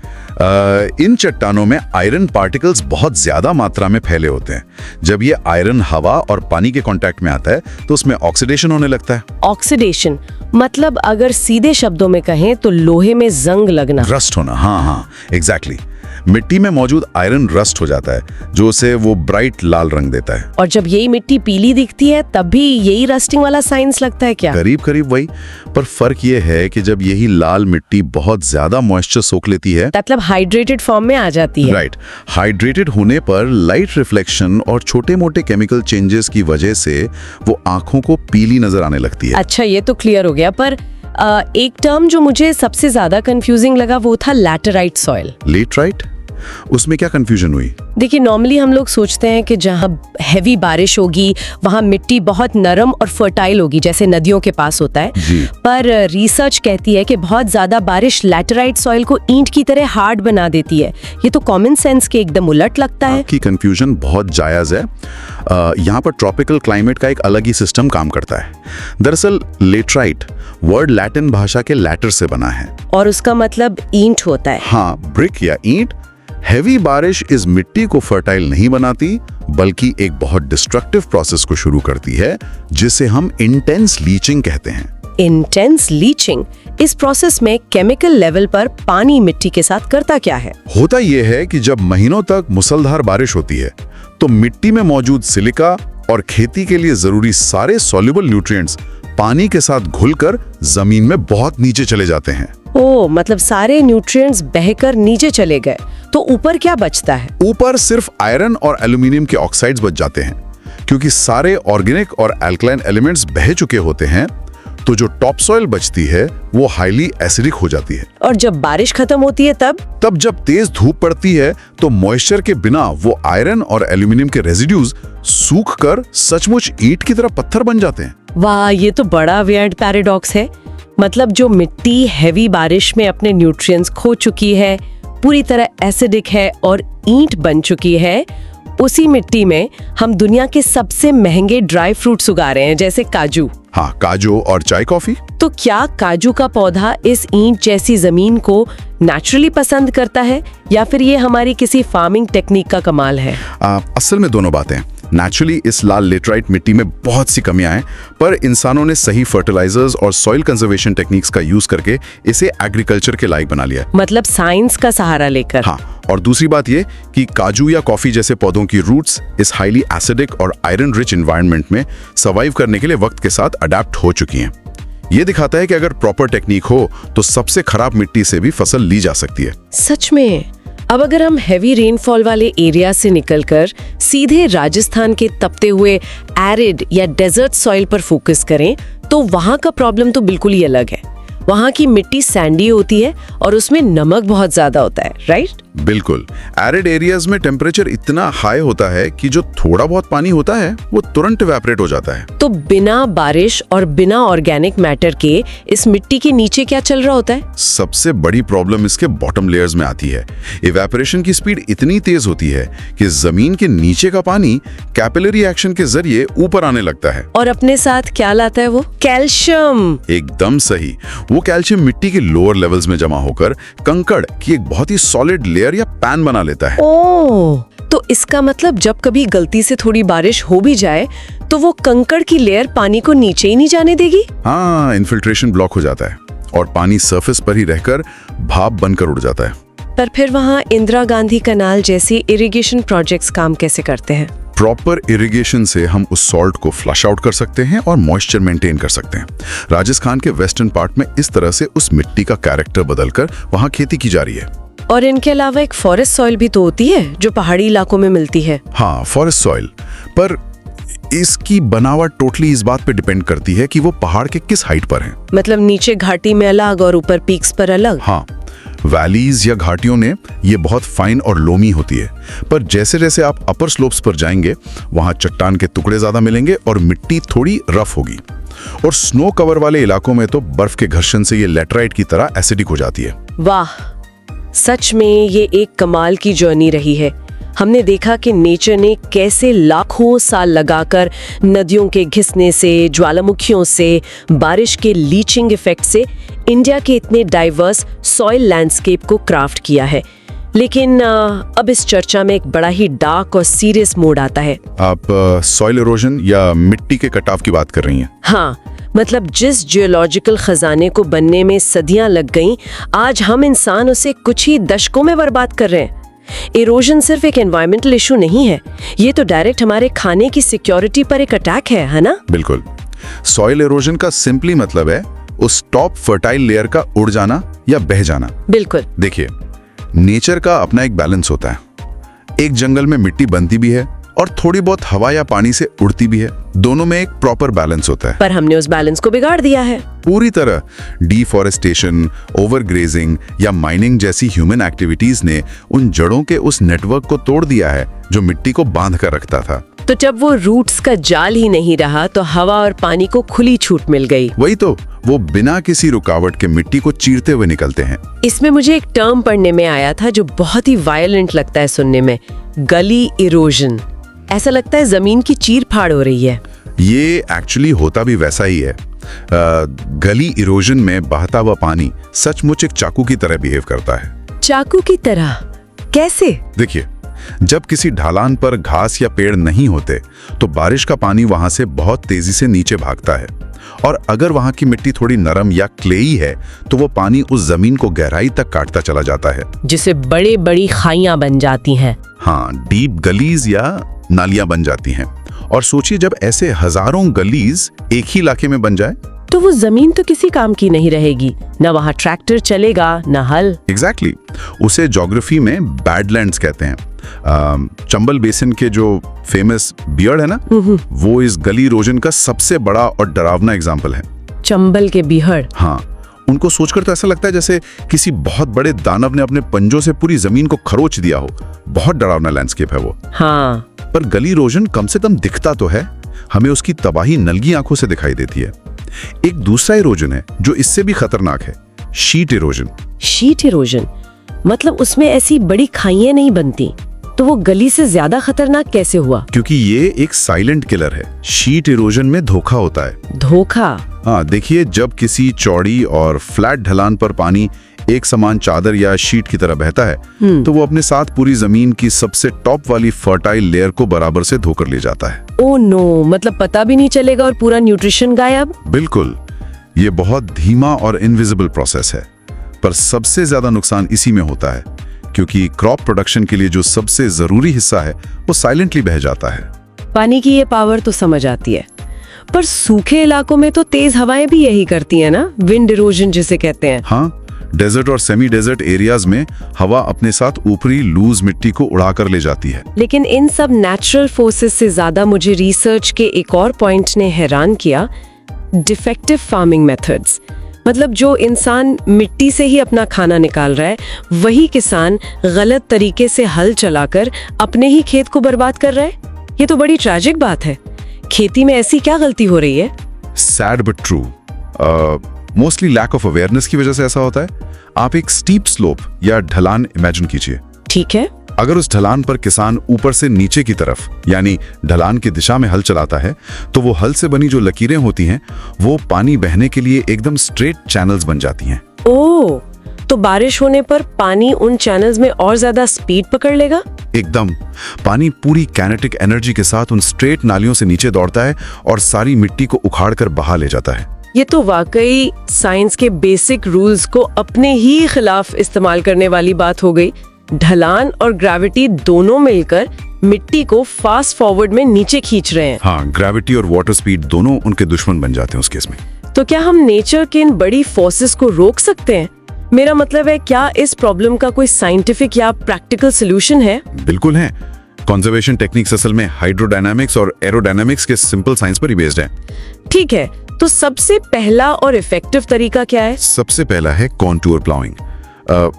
इन चट्टानों में आयरन पार्टिकल्स बहुत ज्यादा मात्रा में फैले होते हैं। जब ये आयरन हवा और पानी के कांटेक्ट में आता है तो उसमें ऑक्सीडेशन होने लगता है। ऑक्सीडेशन मतलब अगर सीधे शब्दों में कहें तो लोहे में जंग लगना, रस्ट होना। हाँ, एग्जैक्टली। मिट्टी में मौजूद आयरन रस्ट हो जाता है जो उसे वो ब्राइट लाल रंग देता है। और जब यही मिट्टी पीली दिखती है तब भी यही रस्टिंग वाला साइंस लगता है क्या? करीब करीब वही, पर फर्क ये है कि जब यही लाल मिट्टी बहुत ज्यादा मॉइस्चर सोख लेती है, मतलब हाइड्रेटेड फॉर्म में आ जाती है। राइट। हाइड्रेटेड होने पर लाइट रिफ्लेक्शन और छोटे मोटे केमिकल चेंजेस की वजह से वो आंखों को पीली नजर आने लगती है। अच्छा, ये तो क्लियर हो गया, पर एक टर्म जो मुझे सबसे ज्यादा कंफ्यूजिंग लगा वो था लैटेराइट सॉइल। लेटराइट? उसमें क्या कंफ्यूजन हुई? देखिए, नॉर्मली हम लोग सोचते हैं कि जहाँ हैवी बारिश होगी वहाँ मिट्टी बहुत नरम और फर्टाइल होगी जैसे नदियों के पास होता है। पर रिसर्च कहती है कि बहुत ज्यादा बारिश लैटेराइट सॉइल को ईंट की तरह हार्ड बना देती है। ये तो कॉमन सेंस के एकदम उलट लगता है। आपकी कंफ्यूजन बहुत जायज है। यहाँ पर ट्रॉपिकल क्लाइमेट का एक अलग ही सिस्टम काम करता है। दरअसल लेटराइट वर्ड लैटिन भाषा के लैटर से बना है और उसका मतलब ईंट होता है। हाँ, ब्रिक या ईंट। हैवी बारिश इस मिट्टी को फर्टाइल नहीं बनाती बल्कि एक बहुत डिस्ट्रक्टिव प्रोसेस को शुरू करती है जिसे हम इंटेंस लीचिंग कहते हैं। इंटेंस लीचिंग, इस प्रोसेस में केमिकल लेवल पर पानी मिट्टी के साथ करता क्या है? होता यह है कि जब महीनों तक मूसलाधार बारिश होती है तो मिट्टी में मौजूद सिलिका और खेती के लिए जरूरी सारे सॉल्युबल न्यूट्रिएंट्स पानी के साथ घुलकर जमीन में बहुत नीचे चले जाते हैं। ओह, मतलब सारे न्यूट्रिएंट्स बहकर नीचे चले गए, तो ऊपर क्या बचता है? ऊपर सिर्फ आयरन और एल्यूमिनियम के ऑक्साइड्स बच जाते हैं। क्योंकि सारे ऑर्गेनिक और एल्कलाइन एलिमेंट्स बह चुके होते हैं तो जो टॉप सॉइल बचती है वो हाईली एसिडिक हो जाती है। और जब बारिश खत्म होती है तब जब तेज धूप पड़ती है तो मॉइस्चर के बिना वो आयरन और एल्यूमिनियम के रेजिड्यूज सूखकर सचमुच ईंट की तरह पत्थर बन जाते हैं। वाह, ये तो बड़ा वियर्ड पैराडॉक्स है। मतलब जो मिट्टी हैवी बारिश में अपने न्यूट्रिएंट्स खो चुकी है, पूरी तरह एसिडिक है और ईंट बन चुकी है, उसी मिट्टी में हम दुनिया के सबसे महंगे ड्राई फ्रूट्स उगा रहे हैं जैसे काजू। हाँ, काजू और चाय कॉफी। तो क्या काजू का पौधा इस ईंट जैसी जमीन को नेचुरली पसंद करता है या फिर ये हमारी किसी फार्मिंग टेक्निक का कमाल है? असल में दोनों बातें। नेचुरली इस लाल लेटराइट मिट्टी में बहुत सी कमियां हैं, पर इंसानों ने सही फर्टिलाइजर्स और सॉइल कंजर्वेशन टेक्निक्स का यूज करके इसे एग्रीकल्चर के लायक बना लिया। मतलब साइंस का सहारा लेकर। हाँ, और दूसरी बात ये कि काजू या कॉफी जैसे पौधों की रूट्स इस हाईली एसिडिक और आयरन रिच एनवायरनमेंट में सर्वाइव करने के लिए वक्त के साथ अडेप्ट हो चुकी हैं। ये दिखाता है कि अगर प्रॉपर टेक्निक हो तो सबसे खराब मिट्टी से भी फसल ली जा सकती है। सच में। अब अगर हम हैवी रेनफॉल वाले एरिया से निकलकर सीधे राजस्थान के तपते हुए एरिड या डेजर्ट सॉइल पर फोकस करें तो वहाँ का प्रॉब्लम तो बिल्कुल ही अलग है। वहाँ की मिट्टी सैंडी होती है और उसमें नमक बहुत ज्यादा होता है, राइट? बिल्कुल, एरिड एरियाज में टेम्परेचर इतना हाई होता है कि जो थोड़ा बहुत पानी होता है वो तुरंत इवेपोरेट हो जाता है। तो बिना बारिश और बिना ऑर्गेनिक मैटर के इस मिट्टी के नीचे क्या चल रहा होता है? सबसे बड़ी प्रॉब्लम इसके बॉटम लेयर्स में आती है। इवेपोरेशन की स्पीड इतनी तेज होती है कि जमीन के नीचे का पानी कैपिलरी एक्शन के जरिए ऊपर आने लगता है। और अपने साथ क्या लाता है वो? कैल्शियम। एकदम सही। वो कैल्शियम मिट्टी के लोअर लेवल्स में जमा होकर कंकड़ की एक बहुत ही सॉलिड लेयर या पैन बना लेता है। ओह, तो इसका मतलब जब कभी गलती से थोड़ी बारिश हो भी जाए तो वो कंकड़ की लेयर पानी को नीचे ही नहीं जाने देगी? हाँ, इन्फिल्ट्रेशन ब्लॉक हो जाता है और पानी सरफेस पर ही रहकर भाप बनकर उड़ जाता है। पर फिर वहाँ इंदिरा गांधी कनाल जैसी इरिगेशन प्रोजेक्ट्स काम कैसे करते हैं? प्रॉपर इरिगेशन से हम उस सॉल्ट को फ्लश आउट कर सकते हैं और मॉइस्चर मेंटेन कर सकते हैं। राजस्थान के वेस्टर्न पार्ट में इस तरह से उस मिट्टी का कैरेक्टर बदलकर वहाँ खेती की जा रही है। और इनके अलावा एक फॉरेस्ट सॉइल भी तो होती है जो पहाड़ी इलाकों में मिलती है। हाँ, फॉरेस्ट सॉइल, पर इसकी बनावट टोटली इस बात पे डिपेंड करती है कि वो पहाड़ के किस हाइट पर है। मतलब नीचे घाटी में अलग और ऊपर पीक्स पर अलग। हाँ, वैलीज या घाटियों ने ये बहुत फाइन और लोमी होती है, पर जैसे जैसे आप अपर स्लोप्स पर जाएंगे वहां चट्टान के टुकड़े ज्यादा मिलेंगे और मिट्टी थोड़ी रफ होगी। और स्नो कवर वाले इलाकों में तो बर्फ के घर्षण से ये लेटराइट की तरह एसिडिक हो जाती है। वाह, सच में ये एक कमाल की जर्नी रही है। हमने देखा कि नेचर ने कैसे लाखों साल लगाकर नदियों के घिसने से, ज्वालामुखियों से, बारिश के लीचिंग इफेक्ट से इंडिया के इतने डाइवर्स सॉइल लैंडस्केप को क्राफ्ट किया है। लेकिन अब इस चर्चा में एक बड़ा ही डार्क और सीरियस मोड आता है। आप सॉइल इरोजन या मिट्टी के कटाव की बात कर रही हैं? हाँ, मतलब जिस जियोलॉजिकल खजाने को बनने में सदियां लग गईं, आज हम इंसान उसे कुछ ही दशकों में बर्बाद कर रहे हैं। इरोजन सिर्फ एक एनवायरमेंटल इशू नहीं है, ये तो डायरेक्ट हमारे खाने की सिक्योरिटी पर एक अटैक है ना? बिल्कुल। सॉइल इरोजन का सिंपली मतलब है उस टॉप फर्टाइल लेयर का उड़ जाना या बह जाना। बिल्कुल। देखिए, नेचर का अपना एक बैलेंस होता है। एक जंगल में मिट्टी बनती भी है और थोड़ी बहुत हवा या पानी से उड़ती भी है। दोनों में एक प्रॉपर बैलेंस होता है। पर हमने उस बैलेंस को बिगाड़ दिया है पूरी तरह। डिफॉरेस्टेशन, ओवरग्रेजिंग या माइनिंग जैसी ह्यूमन एक्टिविटीज ने उन जड़ों के उस नेटवर्क को तोड़ दिया है जो मिट्टी को बांध कर रखता था। तो जब वो रूट्स का जाल ही नहीं रहा तो हवा और पानी को खुली छूट मिल गई। वही तो, वो बिना किसी रुकावट के मिट्टी को चीरते हुए निकलते हैं। इसमें मुझे एक टर्म पढ़ने में आया था जो बहुत ही वायलेंट लगता है सुनने में, गली इरोजन। ऐसा लगता है जमीन की चीर फाड़ हो रही है। ये एक्चुअली होता भी वैसा ही है। गली इरोजन में बहता हुआ पानी सचमुच एक चाकू की तरह बिहेव करता है। चाकू की तरह? कैसे? देखिए, जब किसी ढलान पर घास या पेड़ नहीं होते तो बारिश का पानी वहां से बहुत तेजी से नीचे भागता है, और अगर वहां की मिट्टी थोड़ी नरम या क्लेई है तो वो पानी उस जमीन को गहराई तक काटता चला जाता है, जिससे बड़े बड़ी खाइयां बन जाती हैं। हाँ, डीप गलीज या नालियां बन जाती हैं। और सोचिए, जब ऐसे हजारों गलीज एक ही इलाके में बन जाए तो वो जमीन तो किसी काम की नहीं रहेगी, ना वहाँ ट्रैक्टर चलेगा ना हल। एग्जैक्टली। उसे ज्योग्राफी में बैडलैंड्स कहते हैं। चंबल बेसिन के जो फेमस बियर्ड है ना, वो इस गली इरोजन का सबसे बड़ा और डरावना एग्जाम्पल है। चंबल के बियर्ड? हाँ, उनको सोचकर तो ऐसा लगता है जैसे किसी बहुत बड़े दानव ने अपने पंजों से पूरी जमीन को खरोच दिया हो। बहुत डरावना लैंडस्केप है वो। हाँ, पर गली इरोजन कम से कम दिखता तो है, हमें उसकी तबाही नलगी आंखों से दिखाई देती है। एक दूसरा इरोजन है जो इससे भी खतरनाक है, शीट इरोजन। शीट इरोजन मतलब उसमें ऐसी बड़ी खाइयां नहीं बनती, तो वो गली से ज्यादा खतरनाक कैसे हुआ? क्योंकि ये एक साइलेंट किलर है। शीट इरोजन में धोखा होता है। धोखा? हाँ, देखिए, जब किसी चौड़ी और फ्लैट ढलान पर पानी एक समान चादर या शीट की तरह बहता है तो वो अपने साथ पूरी जमीन की सबसे टॉप वाली फर्टाइल लेयर को बराबर से धोकर ले जाता है। ओह नो, मतलब पता भी नहीं चलेगा और पूरा न्यूट्रिशन गायब? बिल्कुल। ये बहुत धीमा और इनविजिबल प्रोसेस है, पर सबसे ज्यादा नुकसान इसी में होता है, क्योंकि क्रॉप प्रोडक्शन के लिए जो सबसे जरूरी हिस्सा है वो साइलेंटली बह जाता है। पानी की ये पावर तो समझ आती है, पर सूखे इलाकों में तो तेज हवाएं भी यही करती है ना, विंड इरोजन जिसे कहते हैं। हाँ, डेजर्ट और सेमी डेजर्ट एरियाज में हवा अपने साथ ऊपरी लूज मिट्टी को उड़ाकर ले जाती है। लेकिन इन सब नेचुरल फोर्सेस से ज्यादा मुझे रिसर्च के एक और पॉइंट ने हैरान किया, डिफेक्टिव फार्मिंग मेथड्स। मतलब जो इंसान मिट्टी से ही अपना खाना निकाल रहा है, वही किसान गलत तरीके से हल चलाकर अपने ही खेत को बर्बाद कर रहा है। ये तो बड़ी ट्रैजिक बात है। खेती में ऐसी क्या गलती हो रही है? Sad but true. Mostly lack of awareness की वजह से ऐसा होता है। आप एक स्टीप स्लोप या ढलान इमेजिन कीजिए। ठीक है। अगर उस ढलान पर किसान ऊपर से नीचे की तरफ यानी ढलान की दिशा में हल चलाता है, तो वो हल से बनी जो लकीरें होती हैं वो पानी बहने के लिए एकदम स्ट्रेट चैनल्स बन जाती हैं। ओह, तो बारिश होने पर पानी उन चैनल्स में और ज्यादा स्पीड पकड़ लेगा? एकदम। पानी पूरी काइनेटिक एनर्जी के साथ उन स्ट्रेट नालियों से नीचे दौड़ता है और सारी मिट्टी को उखाड़कर बहा ले जाता है। ये तो वाकई साइंस के बेसिक रूल्स को अपने ही खिलाफ इस्तेमाल करने वाली बात हो गई। ढलान और ग्रेविटी दोनों मिलकर मिट्टी को फास्ट फॉरवर्ड में नीचे खींच रहे हैं। हाँ, ग्रेविटी और वाटर स्पीड दोनों उनके दुश्मन बन जाते हैं उस केस में। तो क्या हम नेचर के इन बड़ी फोर्सेस को रोक सकते हैं? मेरा मतलब है, क्या इस प्रॉब्लम का कोई साइंटिफिक या प्रैक्टिकल सोल्यूशन है? बिल्कुल है। कंजर्वेशन टेक्निक्स असल में हाइड्रोडायनामिक्स और एरोडायनामिक्स के सिंपल साइंस पर ही बेस्ड है। ठीक है, तो सबसे पहला और इफेक्टिव तरीका क्या है? सबसे पहला है कॉन्टूर प्लाउइंग।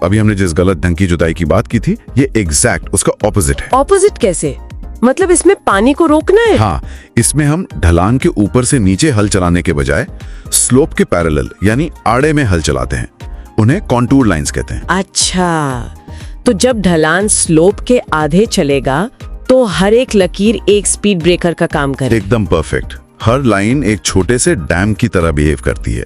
अभी हमने जिस गलत ढंग की जुताई की बात की थी, ये एग्जैक्ट उसका ऑपोजिट है। ऑपोजिट कैसे? मतलब इसमें पानी को रोकना है? हाँ, इसमें हम ढलान के ऊपर से नीचे हल चलाने के बजाय स्लोप के पैरेलल यानी आड़े में हल चलाते हैं। उन्हें कॉन्टूर लाइंस कहते हैं। अच्छा, तो जब ढलान स्लोप के आधे चलेगा तो हर एक लकीर एक स्पीड ब्रेकर का काम करे। एकदम परफेक्ट। हर लाइन एक छोटे से डैम की तरह बिहेव करती है।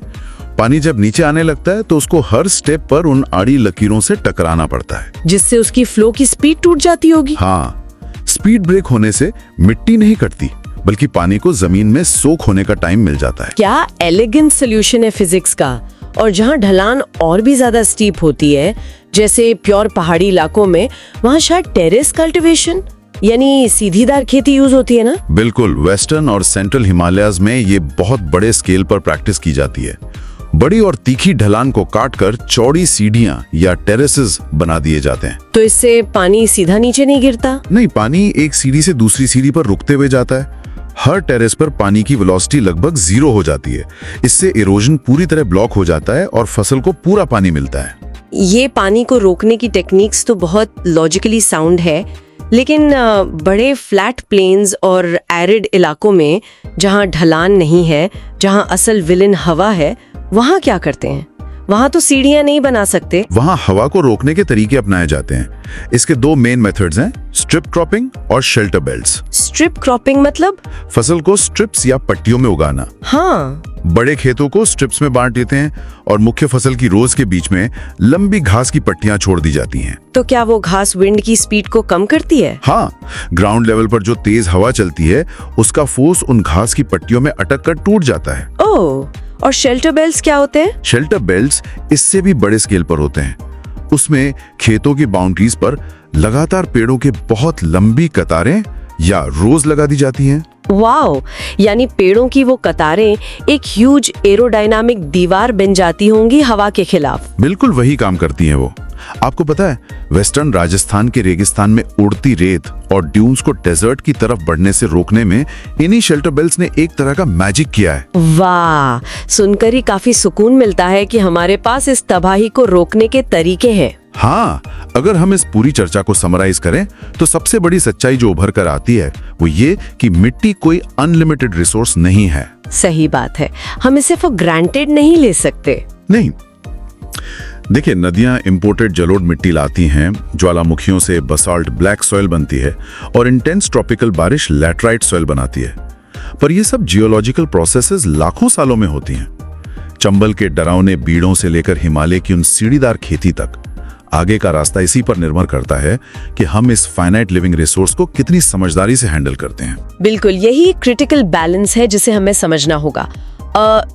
पानी जब नीचे आने लगता है तो उसको हर स्टेप पर उन आड़ी लकीरों से टकराना पड़ता है, जिससे उसकी फ्लो की स्पीड टूट जाती होगी। हाँ, स्पीड ब्रेक होने से मिट्टी नहीं कटती, बल्कि पानी को जमीन में सोख होने का टाइम मिल जाता है। क्या एलिगेंट सोल्यूशन है फिजिक्स का। और जहाँ ढलान और भी ज्यादा स्टीप होती है, जैसे प्योर पहाड़ी इलाकों में, वहाँ शायद टेरेस कल्टीवेशन यानी सीधीदार खेती यूज होती है ना? बिल्कुल। वेस्टर्न और सेंट्रल हिमालयाज में ये बहुत बड़े स्केल पर प्रैक्टिस की जाती है। बड़ी और तीखी ढलान को काटकर चौड़ी सीढ़ियां या टेरेसेस बना दिए जाते हैं। तो इससे पानी सीधा नीचे नहीं गिरता? नहीं, पानी एक सीढ़ी से दूसरी सीढ़ी पर रुकते हुए जाता है। हर टेरेस पर पानी की वेलोसिटी लगभग 0 हो जाती है। इससे इरोजन पूरी तरह ब्लॉक हो जाता है और फसल को पूरा पानी मिलता है। ये पानी को रोकने की टेक्निक्स तो बहुत लॉजिकली साउंड है, लेकिन बड़े फ्लैट प्लेन्स और एरिड इलाकों में जहाँ ढलान नहीं है, जहाँ असल विलेन हवा है, वहाँ क्या करते हैं? वहाँ तो सीढ़ियाँ नहीं बना सकते। वहाँ हवा को रोकने के तरीके अपनाए जाते हैं। इसके 2 मेन मेथड्स हैं, स्ट्रिप क्रॉपिंग और शेल्टर बेल्ट्स। स्ट्रिप क्रॉपिंग मतलब? फसल को स्ट्रिप्स या पट्टियों में उगाना। हाँ, बड़े खेतों को स्ट्रिप्स में बांट लेते हैं और मुख्य फसल की रोज के बीच में लंबी घास की पट्टियां छोड़ दी जाती हैं। तो क्या वो घास विंड की स्पीड को कम करती है? हाँ, ग्राउंड लेवल पर जो तेज हवा चलती है उसका फोर्स उन घास की पट्टियों में अटक कर टूट जाता है। ओह, और शेल्टर बेल्ट्स क्या होते हैं? शेल्टर बेल्ट्स इससे भी बड़े स्केल पर होते हैं। उसमें खेतों की बाउंड्रीज पर लगातार पेड़ों के बहुत लंबी कतारें या रोज लगा दी जाती हैं। वाओ, यानी पेड़ों की वो कतारें एक ह्यूज एरोडायनामिक दीवार बन जाती होंगी हवा के खिलाफ। बिल्कुल वही काम करती हैं वो। आपको पता है, वेस्टर्न राजस्थान के रेगिस्तान में उड़ती रेत और ड्यून्स को डेजर्ट की तरफ बढ़ने से रोकने में इन्हीं शेल्टर बेल्ट्स ने एक तरह का मैजिक किया है। वाह, सुनकर ही काफी सुकून मिलता है कि हमारे पास इस तबाही को रोकने के तरीके हैं। हाँ, अगर हम इस पूरी चर्चा को समराइज करें तो सबसे बड़ी सच्चाई जो उभर कर आती है वो ये कि मिट्टी कोई अनलिमिटेड रिसोर्स नहीं है। सही बात है, हम इसे फॉर ग्रांटेड नहीं ले सकते। नहीं, देखिए, नदियां इंपोर्टेड जलोढ़ मिट्टी लाती हैं, ज्वालामुखियों से बसाल्ट ब्लैक सॉइल बनती है और इंटेंस ट्रॉपिकल बारिश लैटराइट सॉइल बनाती है। पर ये सब जियोलॉजिकल प्रोसेसेस लाखों सालों में होती हैं। चंबल के डरावने बीड़ों से लेकर हिमालय की उन सीढ़ीदार खेती तक आगे का रास्ता इसी पर निर्भर करता है कि हम इस फाइनाइट लिविंग रिसोर्स को कितनी समझदारी से हैंडल करते हैं। बिल्कुल, यही क्रिटिकल बैलेंस है जिसे हमें समझना होगा।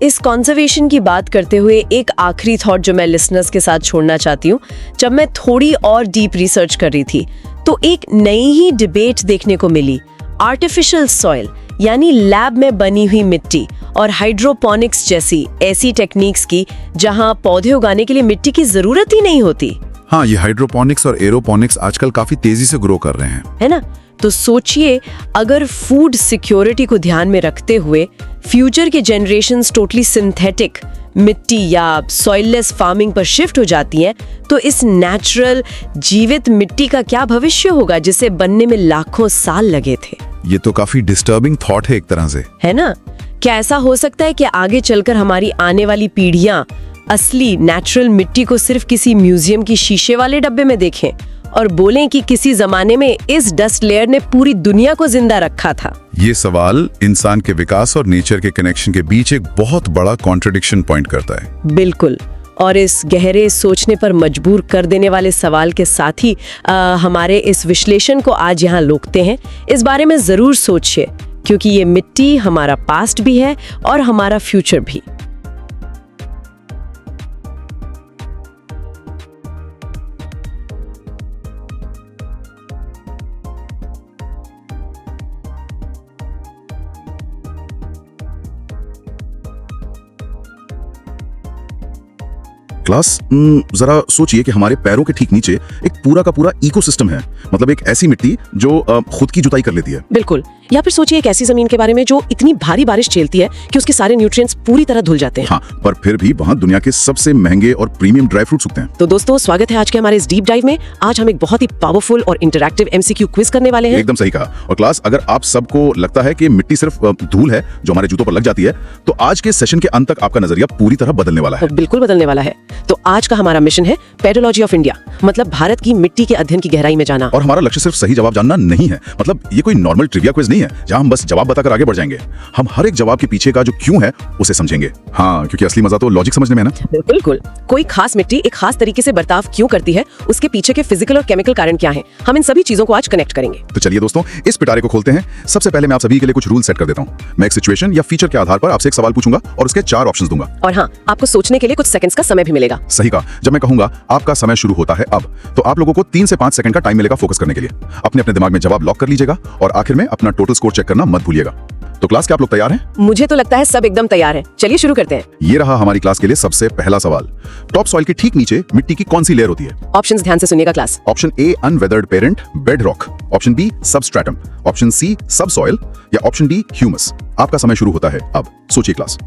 इस कंजर्वेशन की बात करते हुए एक आखिरी थॉट जो मैं लिसनर्स के साथ छोड़ना चाहती हूँ। जब मैं थोड़ी और डीप रिसर्च कर रही थी तो एक नई ही डिबेट देखने को मिली, आर्टिफिशियल सॉइल यानी लैब में बनी हुई मिट्टी और हाइड्रोपोनिक्स जैसी ऐसी टेक्निक्स की जहां पौधे उगाने के लिए मिट्टी की जरूरत ही नहीं होती। हाँ, ये हाइड्रोपोनिक्स और एरोपोनिक्स आजकल काफी तेजी से ग्रो कर रहे हैं, है ना? तो सोचिए, अगर फूड सिक्योरिटी को ध्यान में रखते हुए फ्यूचर के जनरेशंस टोटली सिंथेटिक मिट्टी या सॉइललेस फार्मिंग पर शिफ्ट हो जाती हैं, तो इस नेचुरल जीवित मिट्टी का क्या भविष्य होगा जिसे बनने में लाखों साल लगे थे। ये तो काफी डिस्टर्बिंग थॉट है एक तरह से। है ना? क्या ऐसा हो सकता है कि आगे चलकर हमारी आने वाली पीढ़ियां असली नेचुरल मिट्टी को सिर्फ किसी म्यूजियम की शीशे वाले डब्बे में देखें और बोलें कि किसी जमाने में इस डस्ट लेयर ने पूरी दुनिया को जिंदा रखा था? ये सवाल इंसान के विकास और नेचर के कनेक्शन के बीच एक बहुत बड़ा कॉन्ट्रडिक्शन पॉइंट करता है। बिल्कुल। और इस गहरे सोचने पर मजबूर कर देने वाले सवाल के साथ ही हमारे इस विश्लेषण को आज यहाँ रोकते हैं। इस बारे में जरूर सोचिए, क्योंकि ये मिट्टी हमारा पास्ट भी है और हमारा फ्यूचर भी। क्लास, जरा सोचिए कि हमारे पैरों के ठीक नीचे एक पूरा का पूरा इकोसिस्टम है। मतलब एक ऐसी मिट्टी जो खुद की जुताई कर लेती है। बिल्कुल। या फिर सोचिए एक ऐसी जमीन के बारे में जो इतनी भारी बारिश झेलती है कि उसके सारे न्यूट्रिएंट्स पूरी तरह धुल जाते हैं। हाँ, पर फिर भी वहाँ दुनिया के सबसे महंगे और प्रीमियम ड्राई फ्रूट्स उगते हैं। तो दोस्तों, स्वागत है आज के हमारे इस डीप डाइव में। आज हम एक बहुत ही पावरफुल और इंटरैक्टिव MCQ क्विज करने वाले हैं। एकदम सही कहा। और क्लास, अगर आप सबको लगता है कि मिट्टी सिर्फ धूल है जो हमारे जूतों पर लग जाती है, तो आज के सेशन के अंत तक आपका नजरिया पूरी तरह बदलने वाला है। बिल्कुल बदलने वाला है। तो आज का हमारा मिशन है पेडोलॉजी ऑफ इंडिया, मतलब भारत की मिट्टी के अध्ययन की गहराई में जाना। और हमारा लक्ष्य सिर्फ सही जवाब जानना नहीं है। मतलब ये कोई नॉर्मल ट्रिविया क्विज नहीं है जहां हम बस जवाब बताकर आगे बढ़ जाएंगे। हम हर एक जवाब के पीछे का जो क्यों है उसे समझेंगे। हाँ, क्योंकि असली मजा तो लॉजिक समझने में है ना। बिल्कुल। कोई खास मिट्टी एक खास तरीके से बर्ताव क्यों करती है, उसके पीछे के फिजिकल और केमिकल कारण क्या हैं, हम इन सभी चीजों को आज कनेक्ट करेंगे। तो चलिए दोस्तों, इस पिटारे को खोलते हैं। सबसे पहले मैं आप सभी के लिए कुछ रूल सेट कर देता हूँ। मैं एक सिचुएशन या फीचर के आधार पर आपसे एक सवाल पूछूंगा और उसके 4 ऑप्शंस दूंगा। और हाँ, आपको सोचने के लिए कुछ सेकंड्स का समय भी मिलेगा। सही कहा। जब मैं कहूंगा आपका समय शुरू होता है अब, तो आप लोगों को 3 से 5 सेकंड का टाइम मिलेगा फोकस करने के लिए। अपने अपने दिमाग में जवाब लॉक कर लीजिएगा और आखिर में अपना टोटल स्कोर चेक करना मत भूलिएगा। तो क्लास, क्या आप लोग तैयार हैं? मुझे तो लगता है सब एकदम तैयार हैं। चलिए शुरू करते हैं। ये रहा हमारी क्लास के लिए सबसे पहला सवाल। टॉप सॉइल के ठीक नीचे मिट्टी की कौन सी लेयर होती है? ऑप्शंस ध्यान से सुनिएगा class. Option A unweathered parent bedrock, option B substratum, option C subsoil या ऑप्शन डी ह्यूमस। आपका समय शुरू होता है अब। सोचिए क्लास।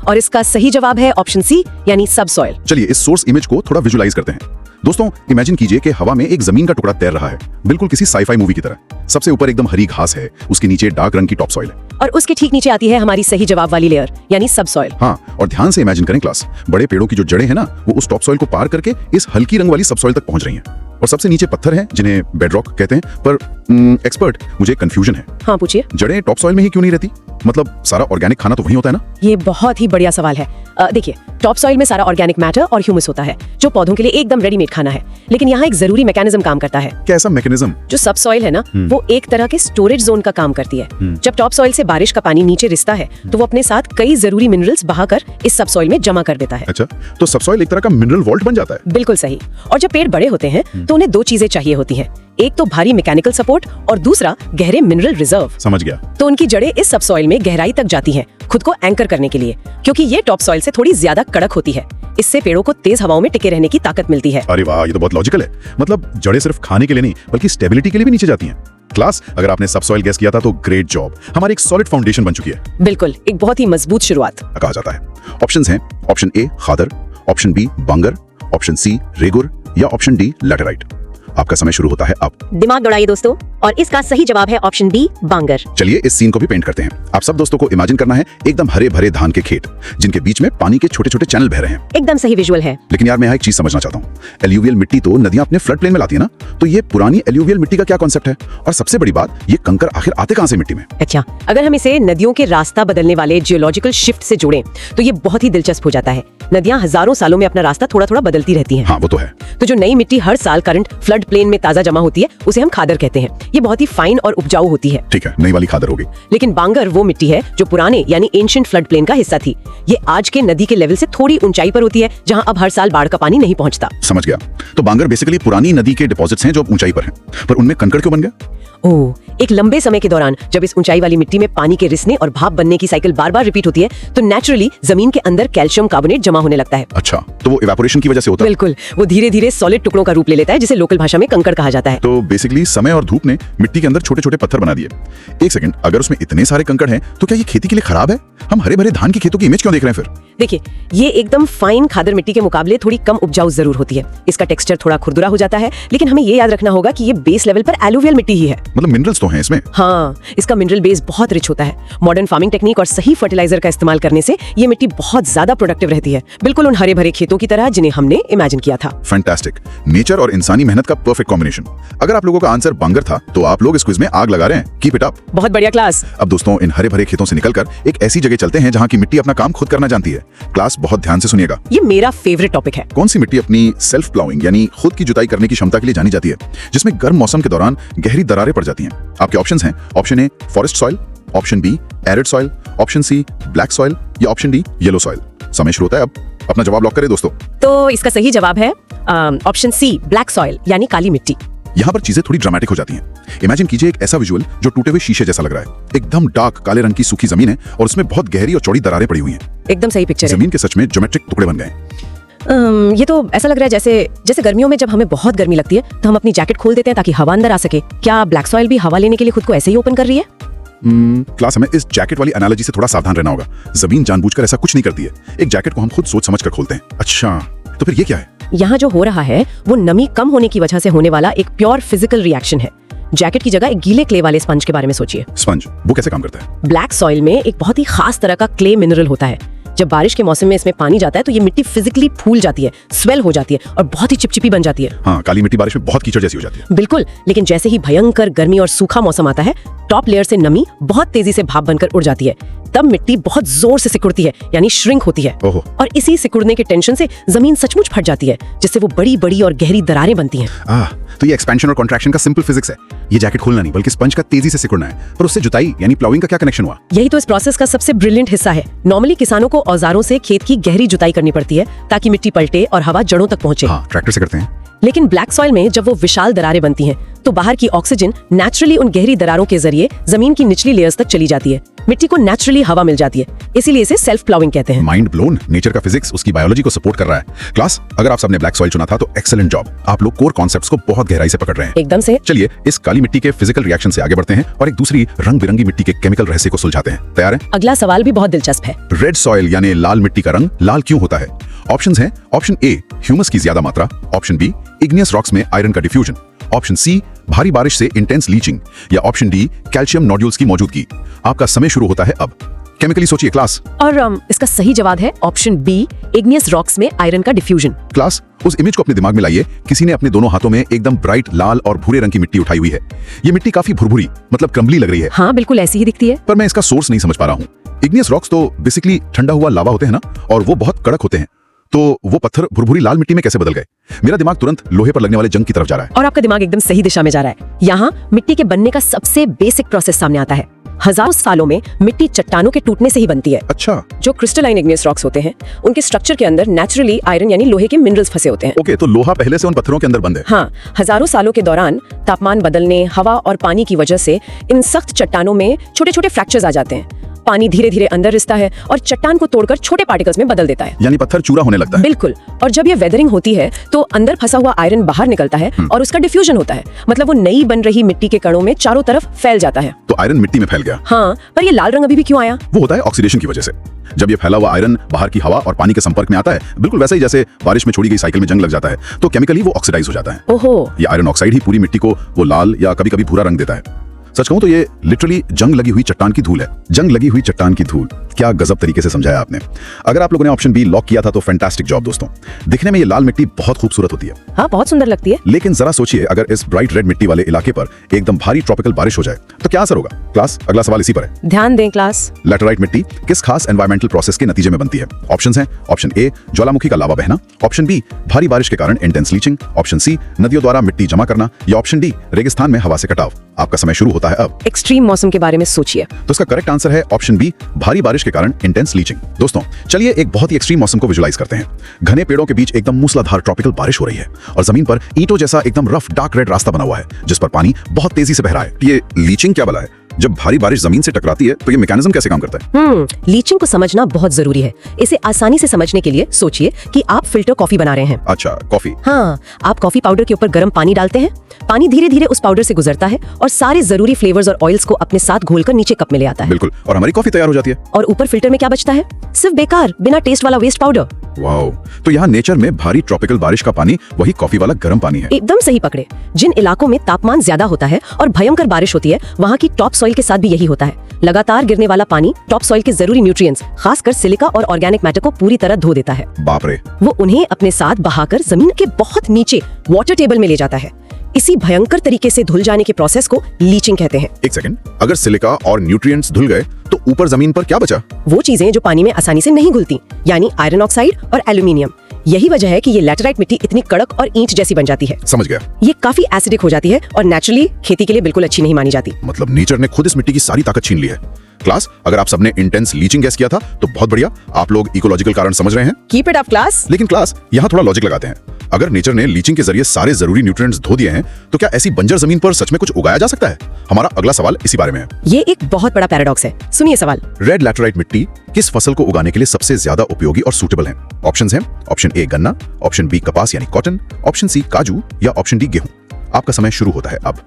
और इसका सही जवाब है ऑप्शन सी, यानी सबसॉइल। चलिए इस सोर्स इमेज को थोड़ा विजुलाइज करते हैं। दोस्तों, इमेजिन कीजिए कि हवा में एक जमीन का टुकड़ा तैर रहा है, बिल्कुल किसी साईफाई मूवी की तरह। सबसे ऊपर एकदम हरी घास है, उसके नीचे डार्क रंग की टॉप सॉइल है और उसके ठीक नीचे आती है हमारी सही जवाब वाली लेयर, यानी सबसॉइल। हाँ, और ध्यान से इमेजिन करें क्लास, बड़े पेड़ों की जो जड़ें हैं ना, वो उस टॉप सॉइल को पार करके इस हल्की रंग वाली सबसॉइल तक पहुंच रही हैं। और सबसे नीचे पत्थर हैं जिन्हें बेडरॉक कहते हैं। पर एक्सपर्ट, मुझे कंफ्यूजन है। हाँ, पूछिए। जड़ें टॉप सॉइल में ही क्यों नहीं रहती? मतलब सारा ऑर्गेनिक खाना तो वहीं होता है ना? ये बहुत ही बढ़िया सवाल है। देखिए, टॉप सॉइल में सारा ऑर्गेनिक मैटर और ह्यूमस होता है, जो पौधों के लिए एकदम रेडीमेड खाना है। लेकिन यहाँ एक जरूरी मैकेनिज्म काम करता है। कैसा मैकेनिज्म? जो सबसॉइल है ना, वो एक तरह के स्टोरेज जोन का काम करती है। जब टॉप सॉइल से बारिश का पानी नीचे रिसता है, तो वो अपने साथ कई जरूरी मिनरल्स बहाकर इस सबसॉइल में जमा कर देता है। अच्छा, तो सबसॉइल एक तरह का मिनरल वॉल्ट बन जाता है। बिल्कुल सही। और जब पेड़ बड़े होते हैं तो उन्हें 2 चीजें चाहिए होती हैं, एक तो भारी मैकेनिकल सपोर्ट और दूसरा गहरे मिनरल रिजर्व। समझ गया। तो उनकी जड़ें इस सबसॉइल में गहराई तक जाती हैं, खुद को एंकर करने के लिए, क्योंकि ये टॉप सॉइल से थोड़ी ज्यादा कड़क होती है। इससे पेड़ों को तेज हवाओं में टिके रहने की ताकत मिलती है। अरे वाह, ये तो बहुत लॉजिकल है। मतलब जड़ें सिर्फ खाने के लिए नहीं, बल्कि स्टेबिलिटी के लिए भी नीचे जाती हैं। क्लास, अगर आपने सबसॉइल गेस किया था तो ग्रेट जॉब। हमारी एक सॉलिड फाउंडेशन बन चुकी है। बिल्कुल, एक बहुत ही मजबूत शुरुआत कहा जाता है। ऑप्शंस हैं option A khadar, option B bangar, option C regur या ऑप्शन डी लैटेराइट। आपका समय शुरू होता है अब। दिमाग दौड़ाइए दोस्तों, और इसका सही जवाब है ऑप्शन बी बांगर। चलिए इस सीन को भी पेंट करते हैं। आप सब दोस्तों को इमेजिन करना है एकदम हरे भरे धान के खेत, जिनके बीच में पानी के छोटे छोटे चैनल बह रहे हैं। एकदम सही विजुअल है। लेकिन यार, मैं यहाँ एक चीज समझना चाहता हूँ। एल्यूवियल मिट्टी तो नदियां अपने फ्लड प्लेन में लाती है ना, तो ये पुरानी एल्यूवियल मिट्टी का क्या कॉन्सेप्ट है? और सबसे बड़ी बात, ये कंकर आखिर आते कहां से मिट्टी में? अच्छा, अगर हम इसे नदियों के रास्ता बदलने वाले जियोलॉजिकल शिफ्ट से जोड़ें, तो ये बहुत ही दिलचस्प हो जाता है। नदियां हजारों सालों में अपना रास्ता थोड़ा थोड़ा बदलती रहती हैं। हाँ, वो तो है। तो जो नई मिट्टी हर साल करंट फ्लड प्लेन में ताजा जमा होती है, उसे हम खादर कहते हैं। ये बहुत ही फाइन और उपजाऊ होती है। ठीक है, नई वाली खादर होगी। लेकिन बांगर वो मिट्टी है जो पुराने यानी एंशिएंट फ्लड प्लेन का हिस्सा थी। ये आज के नदी के लेवल से थोड़ी ऊंचाई पर होती है, जहां अब हर साल बाढ़ का पानी नहीं पहुंचता। समझ गया। तो बांगर बेसिकली पुरानी नदी के डिपॉजिट्स हैं जो अब ऊंचाई पर हैं। पर उनमें कंकड़ क्यों बन गया? ओह, एक लंबे समय के दौरान जब इस ऊंचाई वाली मिट्टी में पानी के रिसने और भाप बनने की साइकिल बार बार रिपीट होती है, तो नेचुरली जमीन के अंदर कैल्शियम कार्बोनेट जमा होने लगता है। अच्छा, तो वो इवेपोरेशन की वजह से होता है? बिल्कुल, वो धीरे धीरे वे सॉलिड टुकड़ों का रूप ले लेता है जिसे लोकल भाषा में कंकड़ कहा जाता है। तो बेसिकली समय और धूप ने मिट्टी के अंदर छोटे छोटे पत्थर बना दिए। एक सेकंड, अगर उसमें इतने सारे कंकड़ हैं तो क्या ये खेती के लिए खराब है? हम हरे भरे धान की खेतों की इमेज क्यों देख रहे हैं फिर? देखिए, ये एकदम फाइन खादर मिट्टी के मुकाबले थोड़ी कम उपजाऊ जरूर होती है। इसका टेक्सचर थोड़ा खुरदुरा हो जाता है, लेकिन हमें ये याद रखना होगा कि ये बेस लेवल पर एलुवियल मिट्टी ही है। मतलब मिनरल्स तो हैं इसमें। हाँ, इसका मिनरल बेस बहुत रिच होता है। मॉडर्न फार्मिंग टेक्निक और सही फर्टिलाइजर का इस्तेमाल करने से ये मिट्टी बहुत ज्यादा प्रोडक्टिव रहती है, बिल्कुल उन हरे भरे खेतों की तरह जिन्हें हमने इमेजिन किया था। फैंटास्टिक, नेचर और इंसानी मेहनत का परफेक्ट कॉम्बिनेशन। अगर आप लोगों का आंसर बांगर था तो आप लोग इस क्विज में आग लगा रहे हैं। Keep it up. बहुत बढ़िया क्लास। अब दोस्तों, इन हरे भरे खेतों से निकलकर एक ऐसी जगह चलते हैं जहां की मिट्टी अपना काम खुद करना जानती है। क्लास बहुत ध्यान से सुनिएगा। ये मेरा फेवरेट टॉपिक है। कौन सी मिट्टी अपनी सेल्फ प्लाउइंग यानी खुद की जुताई करने की क्षमता के लिए जानी जाती है, जिसमें गर्म मौसम के दौरान गहरी दरारें पड़ जाती हैं? आपके ऑप्शंस हैं option A forest soil, option B arid soil, option C black soil या ऑप्शन डी येलो सॉइल। समय शुरू होता है, अब अपना जवाब लॉक करें दोस्तों। तो इसका सही जवाब है ऑप्शन सी ब्लैक सॉइल यानी काली मिट्टी। यहाँ पर चीजें थोड़ी ड्रामेटिक हो जाती हैं। इमेजिन कीजिए एक ऐसा विजुअल जो टूटे हुए शीशे जैसा लग रहा है। एकदम डार्क काले रंग की सूखी जमीन है और उसमें बहुत गहरी और चौड़ी दरारें पड़ी हुई हैं। एकदम सही पिक्चर है। जमीन के सच में ज्योमेट्रिक टुकड़े बन गए। ये तो ऐसा लग रहा है जैसे गर्मियों में जब हमें बहुत गर्मी लगती है तो हम अपनी जैकेट खोल देते हैं ताकि हवा अंदर आ सके। क्या ब्लैक सॉइल भी हवा लेने के लिए खुद को ऐसे ही ओपन कर रही है? क्लास, हमें इस जैकेट वाली एनालॉजी से थोड़ा सावधान रहना होगा। जमीन जानबूझकर ऐसा कुछ नहीं करती है। एक जैकेट को हम खुद सोच समझ कर खोलते हैं। अच्छा, तो फिर ये क्या है? यहाँ जो हो रहा है वो नमी कम होने की वजह से होने वाला एक प्योर फिजिकल रिएक्शन है। जैकेट की जगह एक गीले क्ले वाले स्पंज के बारे में सोचिए। स्पंज, वो कैसे काम करता है? ब्लैक सॉइल में एक बहुत ही खास तरह का क्ले मिनरल होता है। जब बारिश के मौसम में इसमें पानी जाता है तो ये मिट्टी फिजिकली फूल जाती है, स्वेल हो जाती है और बहुत ही चिपचिपी बन जाती है। हाँ, काली मिट्टी बारिश में बहुत कीचड़ जैसी हो जाती है। बिल्कुल, लेकिन जैसे ही भयंकर गर्मी और सूखा मौसम आता है, टॉप लेयर से नमी बहुत तेजी से भाप बनकर उड़ जाती है। तब मिट्टी बहुत जोर से सिकुड़ती है, यानी श्रिंक होती है। ओहो। और इसी सिकुड़ने के टेंशन से जमीन सचमुच फट जाती है, जिससे वो बड़ी बड़ी और गहरी दरारें बनती हैं। तो ये एक्सपेंशन और कॉन्ट्रैक्शन का सिंपल फिजिक्स है। ये जैकेट खोलना नहीं बल्कि स्पंज का तेजी से सिकुड़ना है। पर उससे जुताई यानी प्लाउइंग का क्या कनेक्शन हुआ? यही तो इस प्रोसेस का सबसे ब्रिलियंट हिस्सा है। नॉर्मली किसानों को औजारों से खेत की गहरी जुताई करनी पड़ती है ताकि मिट्टी पलटे और हवा जड़ों तक पहुंचे। हाँ, ट्रैक्टर से करते हैं। लेकिन ब्लैक सॉइल में जब वो विशाल दरारें बनती हैं, तो बाहर की ऑक्सीजन नेचुरली उन गहरी दरारों के जरिए जमीन की निचली लेयर्स तक चली जाती है। मिट्टी को नेचुरली हवा मिल जाती है, इसीलिए इसे सेल्फ प्लाउइंग कहते हैं। Mind blown. नेचर का फिजिक्स उसकी बायोलॉजी को सपोर्ट कर रहा है। क्लास, अगर आप सबने ब्लैक सॉइल चुना था तो एक्सेलेंट जॉब। आप लोग कोर कॉन्सेप्ट्स को बहुत गहराई से पकड़ रहे हैं। एकदम से। चलिए इस काली मिट्टी के फिजिकल रिएक्शन से आगे बढ़ते हैं और एक दूसरी रंग बिरंगी मिट्टी के केमिकल रहस्य को सुलझाते हैं। तैयार हैं? अगला सवाल भी बहुत दिलचस्प है। रेड सॉइल यानी लाल मिट्टी का रंग लाल क्यों होता है? ऑप्शंस हैं ऑप्शन ए ह्यूमस की ज्यादा मात्रा, ऑप्शन बी इग्नियस रॉक्स में आयरन का डिफ्यूजन, ऑप्शन सी भारी बारिश से इंटेंस लीचिंग या ऑप्शन डी कैल्शियम नोड्यूल्स की मौजूदगी। आपका समय शुरू होता है अब। केमिकली सोचिए क्लास। और इसका सही जवाब है ऑप्शन बी इग्नियस रॉक्स में आयरन का डिफ्यूजन। क्लास, उस इमेज को अपने दिमाग में लाइए। किसी ने अपने दोनों हाथों में एकदम ब्राइट लाल और भूरे रंग की मिट्टी उठाई हुई है। ये मिट्टी काफी भुरभुरी मतलब क्रम्बली लग रही है। हाँ, बिल्कुल ऐसी ही दिखती है। पर मैं इसका सोर्स नहीं समझ पा रहा हूँ। इग्नियस रॉक्स तो बेसिकली ठंडा हुआ लावा होते हैं ना, और वो बहुत कड़क होते हैं। तो वो पत्थर भुरभुरी लाल मिट्टी में कैसे बदल गए? मेरा दिमाग तुरंत लोहे पर लगने वाले जंग की तरफ जा रहा है। और आपका दिमाग एकदम सही दिशा में जा रहा है। यहाँ मिट्टी के बनने का सबसे बेसिक प्रोसेस सामने आता है। हजारों सालों में मिट्टी चट्टानों के टूटने से ही बनती है। अच्छा। जो क्रिस्टलाइन इग्नियस रॉक्स होते हैं, उनके स्ट्रक्चर के अंदर नेचुरली आयरन यानी लोहे के मिनरल्स फंसे होते हैं। ओके, तो लोहा पहले से उन पत्थरों के अंदर बंद है। हाँ, हजारों सालों के दौरान तापमान बदलने, हवा और पानी की वजह से इन सख्त चट्टानों में छोटे छोटे फ्रैक्चर्स आ जाते हैं। पानी धीरे धीरे अंदर रिसता है और चट्टान को तोड़कर छोटे पार्टिकल्स में बदल देता है। यानी पत्थर चूरा होने लगता है। बिल्कुल। और जब ये वेदरिंग होती है तो अंदर फंसा हुआ आयरन बाहर निकलता है और उसका डिफ्यूजन होता है। मतलब वो नई बन रही मिट्टी के कणों में चारों तरफ फैल जाता है। तो आयरन मिट्टी में फैल गया। हाँ, पर ये लाल रंग अभी भी क्यों आया? वो होता है ऑक्सीडेशन की वजह से। जब ये फैला हुआ आयरन बाहर की हवा और पानी के संपर्क में आता है, बिल्कुल वैसे ही जैसे बारिश में छोड़ी गई साइकिल में जंग लग जाता है, तो केमिकली वो ऑक्सीडाइज हो जाता है। ओहो। ये आयरन ऑक्साइड ही पूरी मिट्टी को वो लाल या कभी कभी भूरा रंग देता है। सच कहूं तो ये लिटरली जंग लगी हुई चट्टान की धूल है। जंग लगी हुई चट्टान की धूल। क्या गजब तरीके से समझाया आपने। अगर आप लोगों ने ऑप्शन बी लॉक किया था तो फैंटास्टिक जॉब दोस्तों। दिखने में ये लाल मिट्टी बहुत खूबसूरत होती है। हाँ, बहुत सुंदर लगती है। लेकिन जरा सोचिए, अगर इस ब्राइट रेड मिट्टी वाले इलाके पर एकदम भारी ट्रॉपिकल बारिश हो जाए तो क्या असर होगा? क्लास, अगला सवाल इसी पर है। ध्यान दें क्लास। लैटेराइट मिट्टी किस खास एनवायरमेंटल प्रोसेस के नतीजे में बनती है? ऑप्शंस हैं ऑप्शन ए ज्वालामुखी का लावा बहना, ऑप्शन बी भारी बारिश के कारण इंटेंस लीचिंग, ऑप्शन सी नदियों द्वारा मिट्टी जमा करना या ऑप्शन डी रेगिस्तान में हवा से कटाव। आपका समय शुरू होता है अब। एक्सट्रीम मौसम के बारे में सोचिए। तो इसका करेक्ट आंसर है ऑप्शन बी भारी बारिश के कारण इंटेंस लीचिंग। दोस्तों चलिए एक बहुत ही एक्सट्रीम मौसम को विजुलाइज करते हैं। घने पेड़ों के बीच एकदम मूसलाधार ट्रॉपिकल बारिश हो रही है और जमीन पर ईंटों जैसा एकदम रफ डार्क रेड रास्ता बना हुआ है जिस पर पानी बहुत तेजी से बह रहा है। ये लीचिंग क्या बला है? जब भारी बारिश जमीन से टकराती है तो ये मैकेनिज्म कैसे काम करता है? लीचिंग को समझना बहुत जरूरी है। इसे आसानी से समझने के लिए सोचिए कि आप फिल्टर कॉफी बना रहे हैं। अच्छा, कॉफी। हाँ, आप कॉफी पाउडर के ऊपर गर्म पानी डालते हैं। पानी धीरे धीरे उस पाउडर से गुजरता है और सारे जरूरी फ्लेवर्स और ऑयल्स को अपने साथ घोलकर नीचे कप में ले आता है। बिल्कुल, और हमारी कॉफी तैयार हो जाती है। और ऊपर फिल्टर में क्या बचता है? सिर्फ बेकार, बिना टेस्ट वाला वेस्ट पाउडर। वाओ, तो यहाँ नेचर में भारी ट्रॉपिकल बारिश का पानी वही कॉफी वाला गर्म पानी है। एकदम सही पकड़े। जिन इलाकों में तापमान ज्यादा होता है और भयंकर बारिश होती है, वहाँ की टॉप सॉइल के साथ भी यही होता है। लगातार गिरने वाला पानी टॉप सॉइल के जरूरी न्यूट्रिएंट्स, खासकर सिलिका और ऑर्गेनिक मैटर को पूरी तरह धो देता है। बाप रे। वो उन्हें अपने साथ बहाकर जमीन के बहुत नीचे वाटर टेबल में ले जाता है। इसी भयंकर तरीके से धुल जाने के प्रोसेस को लीचिंग कहते हैं। एक सेकंड, अगर सिलिका और न्यूट्रिएंट्स धुल गए तो ऊपर जमीन पर क्या बचा? वो चीजें जो पानी में आसानी से नहीं घुलती, यानी आयरन ऑक्साइड और एल्यूमिनियम। यही वजह है कि ये लैटेराइट मिट्टी इतनी कड़क और ईंट जैसी बन जाती है। समझ गया। ये काफी एसिडिक हो जाती है और नेचुरली खेती के लिए बिल्कुल अच्छी नहीं मानी जाती। मतलब नेचर ने खुद इस मिट्टी की सारी ताकत छीन ली है। क्लास, अगर आप सबने इंटेंस लीचिंग गैस किया था तो बहुत बढ़िया, आप लोग इकोलॉजिकल कारण समझ रहे हैं। Keep it up class. लेकिन क्लास, यहाँ थोड़ा लॉजिक लगाते हैं। अगर नेचर ने लीचिंग के जरिए सारे जरूरी न्यूट्रिएंट्स धो दिए हैं तो क्या ऐसी बंजर जमीन पर सच में कुछ उगाया जा सकता है? हमारा अगला सवाल इसी बारे में है। ये एक बहुत बड़ा पैराडॉक्स है। सुनिए सवाल। रेड लैटेराइट मिट्टी किस फसल को उगाने के लिए सबसे ज्यादा उपयोगी और सूटेबल है? ऑप्शंस हैं, ऑप्शन ए गन्ना, ऑप्शन बी कपास यानी कॉटन, ऑप्शन सी काजू या ऑप्शन डी गेहूं। आपका समय शुरू होता है अब।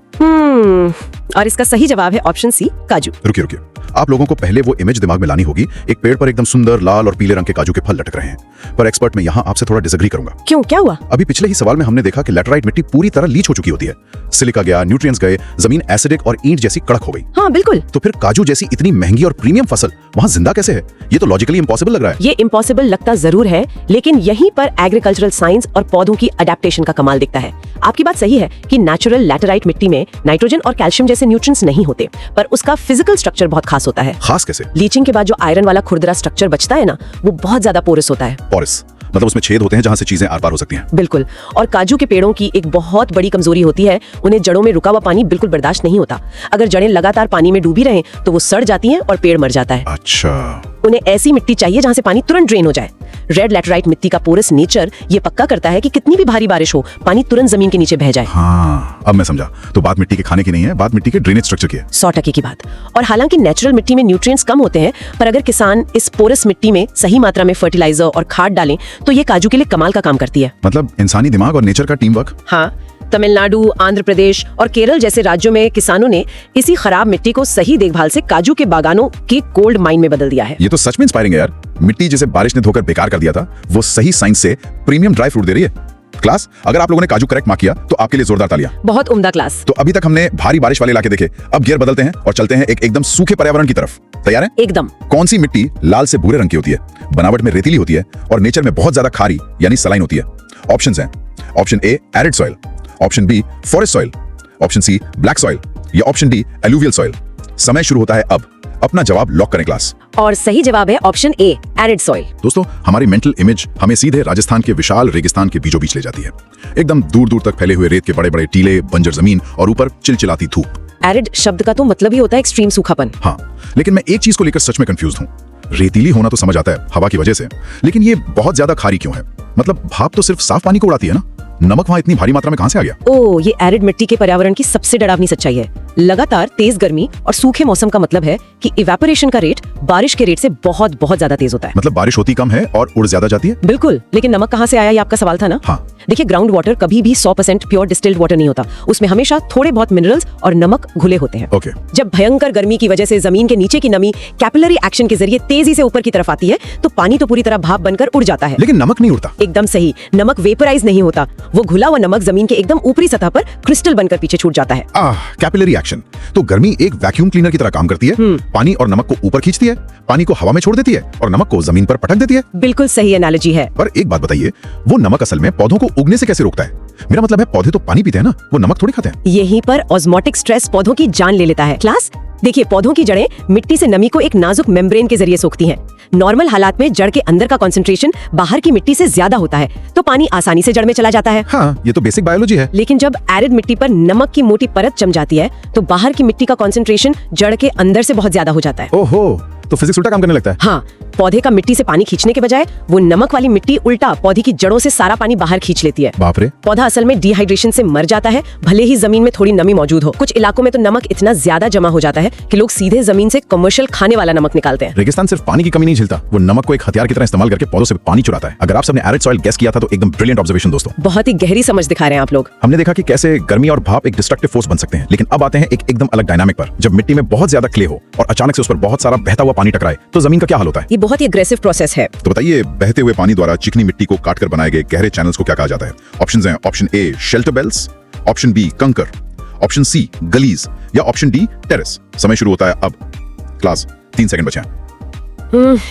और इसका सही जवाब है ऑप्शन सी काजू। रुकिए रुकिए, आप लोगों को पहले वो इमेज दिमाग में लानी होगी। एक पेड़ पर एकदम सुंदर लाल और पीले रंग के काजू के फल लटक रहे हैं। पर एक्सपर्ट मैं यहाँ आपसे थोड़ा डिसएग्री करूंगा। क्यों, क्या हुआ? अभी पिछले ही सवाल में हमने देखा कि लैटेराइट मिट्टी पूरी तरह लीच हो चुकी होती है। सिलिका गया, न्यूट्रिएंट्स गए, जमीन एसिडिक और ईंट जैसी कड़क हो गई। हाँ बिल्कुल। तो फिर काजू जैसी इतनी महंगी और प्रीमियम फसल वहाँ जिंदा कैसे है? ये तो लॉजिकली इम्पॉसिबल लग रहा है। ये इम्पॉसिबल लगता जरूर है, लेकिन यहीं पर एग्रीकल्चरल साइंस और पौधों की अडेप्टेशन का कमाल दिखता है। आपकी बात सही है कि नेचुरल लैटेराइट मिट्टी में नाइट्रोजन और कैल्शियम जैसे न्यूट्रिएंट्स नहीं होते, पर उसका फिजिकल स्ट्रक्चर बहुत खास होता है। खास कैसे? लीचिंग के बाद जो आयरन वाला खुरदरा स्ट्रक्चर बचता है ना, वो बहुत ज्यादा पोरस होता है। पोरस मतलब उसमें छेद होते हैं जहां से चीजें आर पार हो सकती हैं। बिल्कुल। और काजू के पेड़ों की एक बहुत बड़ी कमजोरी होती है, उन्हें जड़ों में रुका हुआ पानी बिल्कुल बर्दाश्त नहीं होता। अगर जड़ें लगातार पानी में डूबी रहें तो वो सड़ जाती हैं और पेड़ मर जाता है। अच्छा, उन्हें ऐसी मिट्टी चाहिए जहां से पानी तुरंत ड्रेन हो जाए। रेड लैटेराइट मिट्टी का पोरस नेचर ये पक्का करता है कि कितनी भी भारी बारिश हो, पानी तुरंत जमीन के नीचे बह जाए। हाँ, अब मैं समझा। तो बात मिट्टी के खाने की नहीं है, बात मिट्टी के ड्रेनेज स्ट्रक्चर की है। 100% की बात। और हालांकि नेचुरल मिट्टी में न्यूट्रिएंट्स कम होते हैं, पर अगर किसान इस पोरस मिट्टी में सही मात्रा में फर्टिलाइजर और खाद डालें तो ये काजू के लिए कमाल का काम करती है। मतलब इंसानी दिमाग और नेचर का टीम वर्क। हाँ, तमिलनाडु, आंध्र प्रदेश और केरल जैसे राज्यों में किसानों ने इसी खराब मिट्टी को सही देखभाल से काजू के बागानों के गोल्ड माइन में बदल दिया है। ये तो सच में इंस्पायरिंग है यार। मिट्टी जिसे बारिश ने धोकर बेकार कर दिया था, वो सही साइंस से प्रीमियम ड्राई फ्रूट दे रही है। क्लास, अगर आप लोगों ने काजू करेक्ट मार्क किया तो आपके लिए जोरदार तालियां। बहुत उम्दा क्लास। तो अभी तक हमने भारी बारिश वाले इलाके देखे, अब गियर बदलते हैं और चलते हैं एक एकदम सूखे पर्यावरण की तरफ। तैयार हैं? एकदम। कौन सी मिट्टी लाल से भूरे रंग की होती है, बनावट में रेतीली होती है और नेचर में बहुत ज्यादा खारी यानी सलाइन होती है? ऑप्शंस हैं, option A arid soil, option B forest soil, option C black soil या ऑप्शन डी एलुवियल सॉइल। समय शुरू होता है अब। अपना जवाब लॉक करें क्लास। और सही जवाब है ऑप्शन ए एरिड सॉइल। दोस्तों, हमारी मेंटल इमेज हमें सीधे राजस्थान के विशाल रेगिस्तान के बीचों बीच ले जाती है। एकदम दूर दूर तक फैले हुए रेत के बड़े बड़े टीले, बंजर जमीन और ऊपर चिलचिलाती धूप। एरिड शब्द का तो मतलब ही होता है एक्सट्रीम सूखापन। हाँ, लेकिन मैं एक चीज को लेकर सच में कंफ्यूज हूँ। रेतीली होना तो समझ आता है हवा की वजह से, लेकिन ये बहुत ज्यादा खारी क्यों है? मतलब भाप तो सिर्फ साफ पानी को उड़ाती है ना, नमक वहाँ इतनी भारी मात्रा में कहाँ से आ गया? ओह, ये एरिड मिट्टी के पर्यावरण की सबसे डरावनी सच्चाई है। लगातार तेज गर्मी और सूखे मौसम का मतलब है कि इवेपोरेशन का रेट बारिश के रेट से बहुत बहुत ज्यादा तेज होता है। मतलब बारिश होती कम है और उड़ ज्यादा जाती है। बिल्कुल, लेकिन नमक कहाँ से आया ये आपका सवाल था ना? हाँ। देखिए, ग्राउंड वाटर कभी भी 100% प्योर डिस्टिल्ड वाटर नहीं होता। उसमें हमेशा थोड़े बहुत मिनरल्स और नमक घुले होते हैं। ओके। जब भयंकर गर्मी की वजह से जमीन के नीचे की नमी कैपिलरी एक्शन के जरिए तेजी से ऊपर की तरफ आती है तो पानी तो पूरी तरह भाप बनकर उड़ जाता है। लेकिन नमक नहीं उड़ता। एकदम सही, नमक वेपराइज नहीं होता। वो घुला हुआ नमक जमीन के एकदम ऊपरी सतह पर क्रिस्टल बनकर पीछे छूट जाता है। Capillary action. तो गर्मी एक वैक्यूम क्लीनर की तरह काम करती है। पानी और नमक को ऊपर खींचती है, पानी को हवा में छोड़ देती है और नमक को जमीन पर पटक देती है। बिल्कुल सही एनालॉजी है। पर एक बात बताइए, वो नमक असल में पौधों को उगने से कैसे रोकता है? मेरा मतलब है पौधे तो पानी पीते हैं ना, वो नमक थोड़ी खाते हैं। यहीं पर ऑस्मोटिक स्ट्रेस पौधों की जान ले लेता है। क्लास, देखिए, पौधों की जड़ें मिट्टी से नमी को एक नाजुक मेम्ब्रेन के जरिए सोखती हैं। नॉर्मल हालात में जड़ के अंदर का कंसंट्रेशन बाहर की मिट्टी से ज्यादा होता है, तो पानी आसानी से जड़ में चला जाता है। हाँ, ये तो बेसिक बायोलॉजी है। लेकिन जब एरिड मिट्टी पर नमक की मोटी परत जम जाती है तो बाहर की मिट्टी का कंसंट्रेशन जड़ के अंदर से बहुत ज्यादा हो जाता है। ओहो, तो फिजिक्स उल्टा काम करने लगता है। हाँ, पौधे का मिट्टी से पानी खींचने के बजाय वो नमक वाली मिट्टी उल्टा पौधे की जड़ों से सारा पानी बाहर खींच लेती है। बाप रे। पौधा असल में डिहाइड्रेशन से मर जाता है, भले ही जमीन में थोड़ी नमी मौजूद हो। कुछ इलाकों में तो नमक इतना ज्यादा जमा हो जाता है कि लोग सीधे जमीन से कमर्शियल खाने वाला नमक निकालते हैं। रेगिस्तान सिर्फ पानी की कमी नहीं झेलता, वो नमक को एक हथियार की तरह इस्तेमाल करके पौधों से पानी चुराता है। अगर आप सबने एरिड सॉइल गेस किया था तो एकदम ब्रिलियंट ऑब्जर्वेशन दोस्तों। बहुत ही गहरी समझ दिखा रहे हैं आप लोग। हमने देखा कि कैसे गर्मी और भाप एक डिस्ट्रक्टिव फोर्स बन सकते हैं, लेकिन अब आते हैं एक एकदम अलग डायनामिक पर। जब मिट्टी में बहुत ज्यादा क्ले हो और अचानक से उस पर बहुत सारा बहता हुआ पानी टकराए तो जमीन का क्या हाल होता है? ये बहुत ही अग्रेसिव प्रोसेस है। तो बताइए, बहते हुए पानी द्वारा चिकनी मिट्टी को काटकर बनाए गए गहरे चैनल्स को क्या कहा जाता है? ऑप्शंस हैं, option A shelter belts, option B kankar, option C gullies या ऑप्शन डी टेरेस। समय शुरू होता है अब। क्लास 3 सेकंड बचे हैं।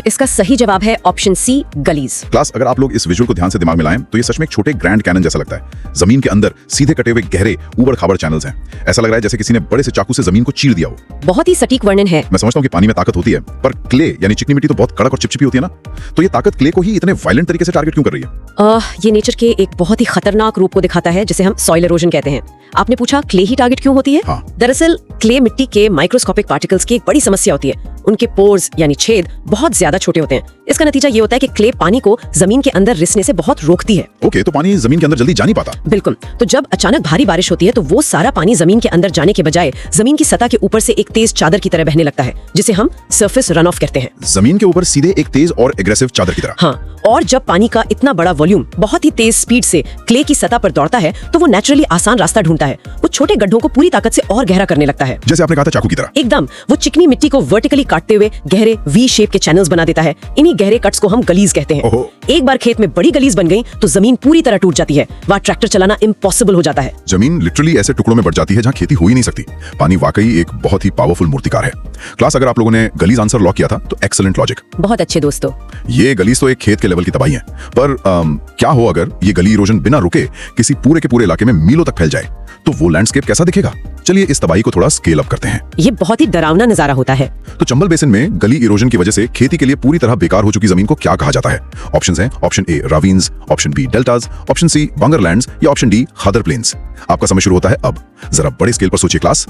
इसका सही जवाब है ऑप्शन सी गलीज। क्लास, अगर आप लोग इस विजुअल को ध्यान से दिमाग में लाएं तो ये सच में एक छोटे ग्रैंड कैनन जैसा लगता है। जमीन के अंदर सीधे कटे हुए गहरे ऊबड़ खाबड़ चैनल्स हैं। ऐसा लग रहा है जैसे किसी ने बड़े से चाकू से जमीन को चीर दिया हो। बहुत ही सटीक वर्णन है। मैं समझता हूँ कि पानी में ताकत होती है, पर क्ले यानी चिकनी मिट्टी तो बहुत कड़क और चिपचिपी होती है ना, तो ये ताकत क्ले को ही इतने वायलेंट तरीके से टारगेट क्यों कर रही है? ये नेचर के एक बहुत ही खतरनाक रूप को दिखाता है जिसे हम सॉइल इरोजन कहते हैं। आपने पूछा क्ले ही टारगेट क्यों होती है? हाँ। दरअसल क्ले मिट्टी के माइक्रोस्कोपिक पार्टिकल्स की एक बड़ी समस्या होती है। उनके पोर्स यानी छेद बहुत ज्यादा छोटे होते हैं। इसका नतीजा ये होता है कि क्ले पानी को जमीन के अंदर रिसने से बहुत रोकती है। ओके, तो पानी जमीन के अंदर जल्दी जा नहीं पाता। बिल्कुल। तो जब अचानक भारी बारिश होती है तो वो सारा पानी जमीन के अंदर जाने के बजाय जमीन की सतह के ऊपर से एक तेज चादर की तरह बहने लगता है, जिसे हम सरफेस रन ऑफ कहते हैं। जमीन के ऊपर सीधे एक तेज और एग्रेसिव चादर की तरह। हाँ, और जब पानी का इतना बड़ा वॉल्यूम बहुत ही तेज स्पीड से क्ले की सतह पर दौड़ता है तो वो नेचुरली आसान रास्ता ढूंढता है। वो छोटे गड्ढों को पूरी ताकत से और गहरा करने लगता है। जैसे आपने कहा था, चाकू की तरह। एकदम। वो चिकनी मिट्टी को वर्टिकली काटते हुए गहरे वी शेप के चैनल्स बना देता है। इन्हीं गहरे कट्स को हम गलीज कहते हैं। ओहो। एक बार खेत में बड़ी गलीज बन गई तो जमीन पूरी तरह टूट जाती है। वहाँ ट्रैक्टर चलाना इम्पॉसिबल हो जाता है। जमीन लिटरली ऐसे टुकड़ों में बढ़ जाती है जहाँ खेती हो ही नहीं सकती। पानी वाकई एक बहुत ही पावरफुल मूर्तिकार है। क्लास, अगर आप लोगों ने गलीज आंसर लॉक किया था तो एक्सीलेंट लॉजिक। बहुत अच्छे दोस्तों। ये गलीज तो एक खेत के लेवल की तबाही है, पर क्या हो अगर ये गली इरोजन बिना रुके किसी पूरे के पूरे इलाके में मीलों तक फैल जाए, तो वो लैंडस्केप कैसा दिखेगा? चलिए इस तबाही को थोड़ा स्केल अप करते हैं। ये बहुत ही डरावना नजारा होता है। तो चंबल बेसिन में गली इरोजन की वजह से खेती के लिए पूरी तरह बेकार हो चुकी जमीन को क्या कहा जाता है? ऑप्शंस हैं, option A ravines, option B deltas, option C बंगरलैंड्स या ऑप्शन डी खादर प्लेन्स। आपका समय शुरू होता है अब। जरा बड़े स्केल पर सोचिए क्लास।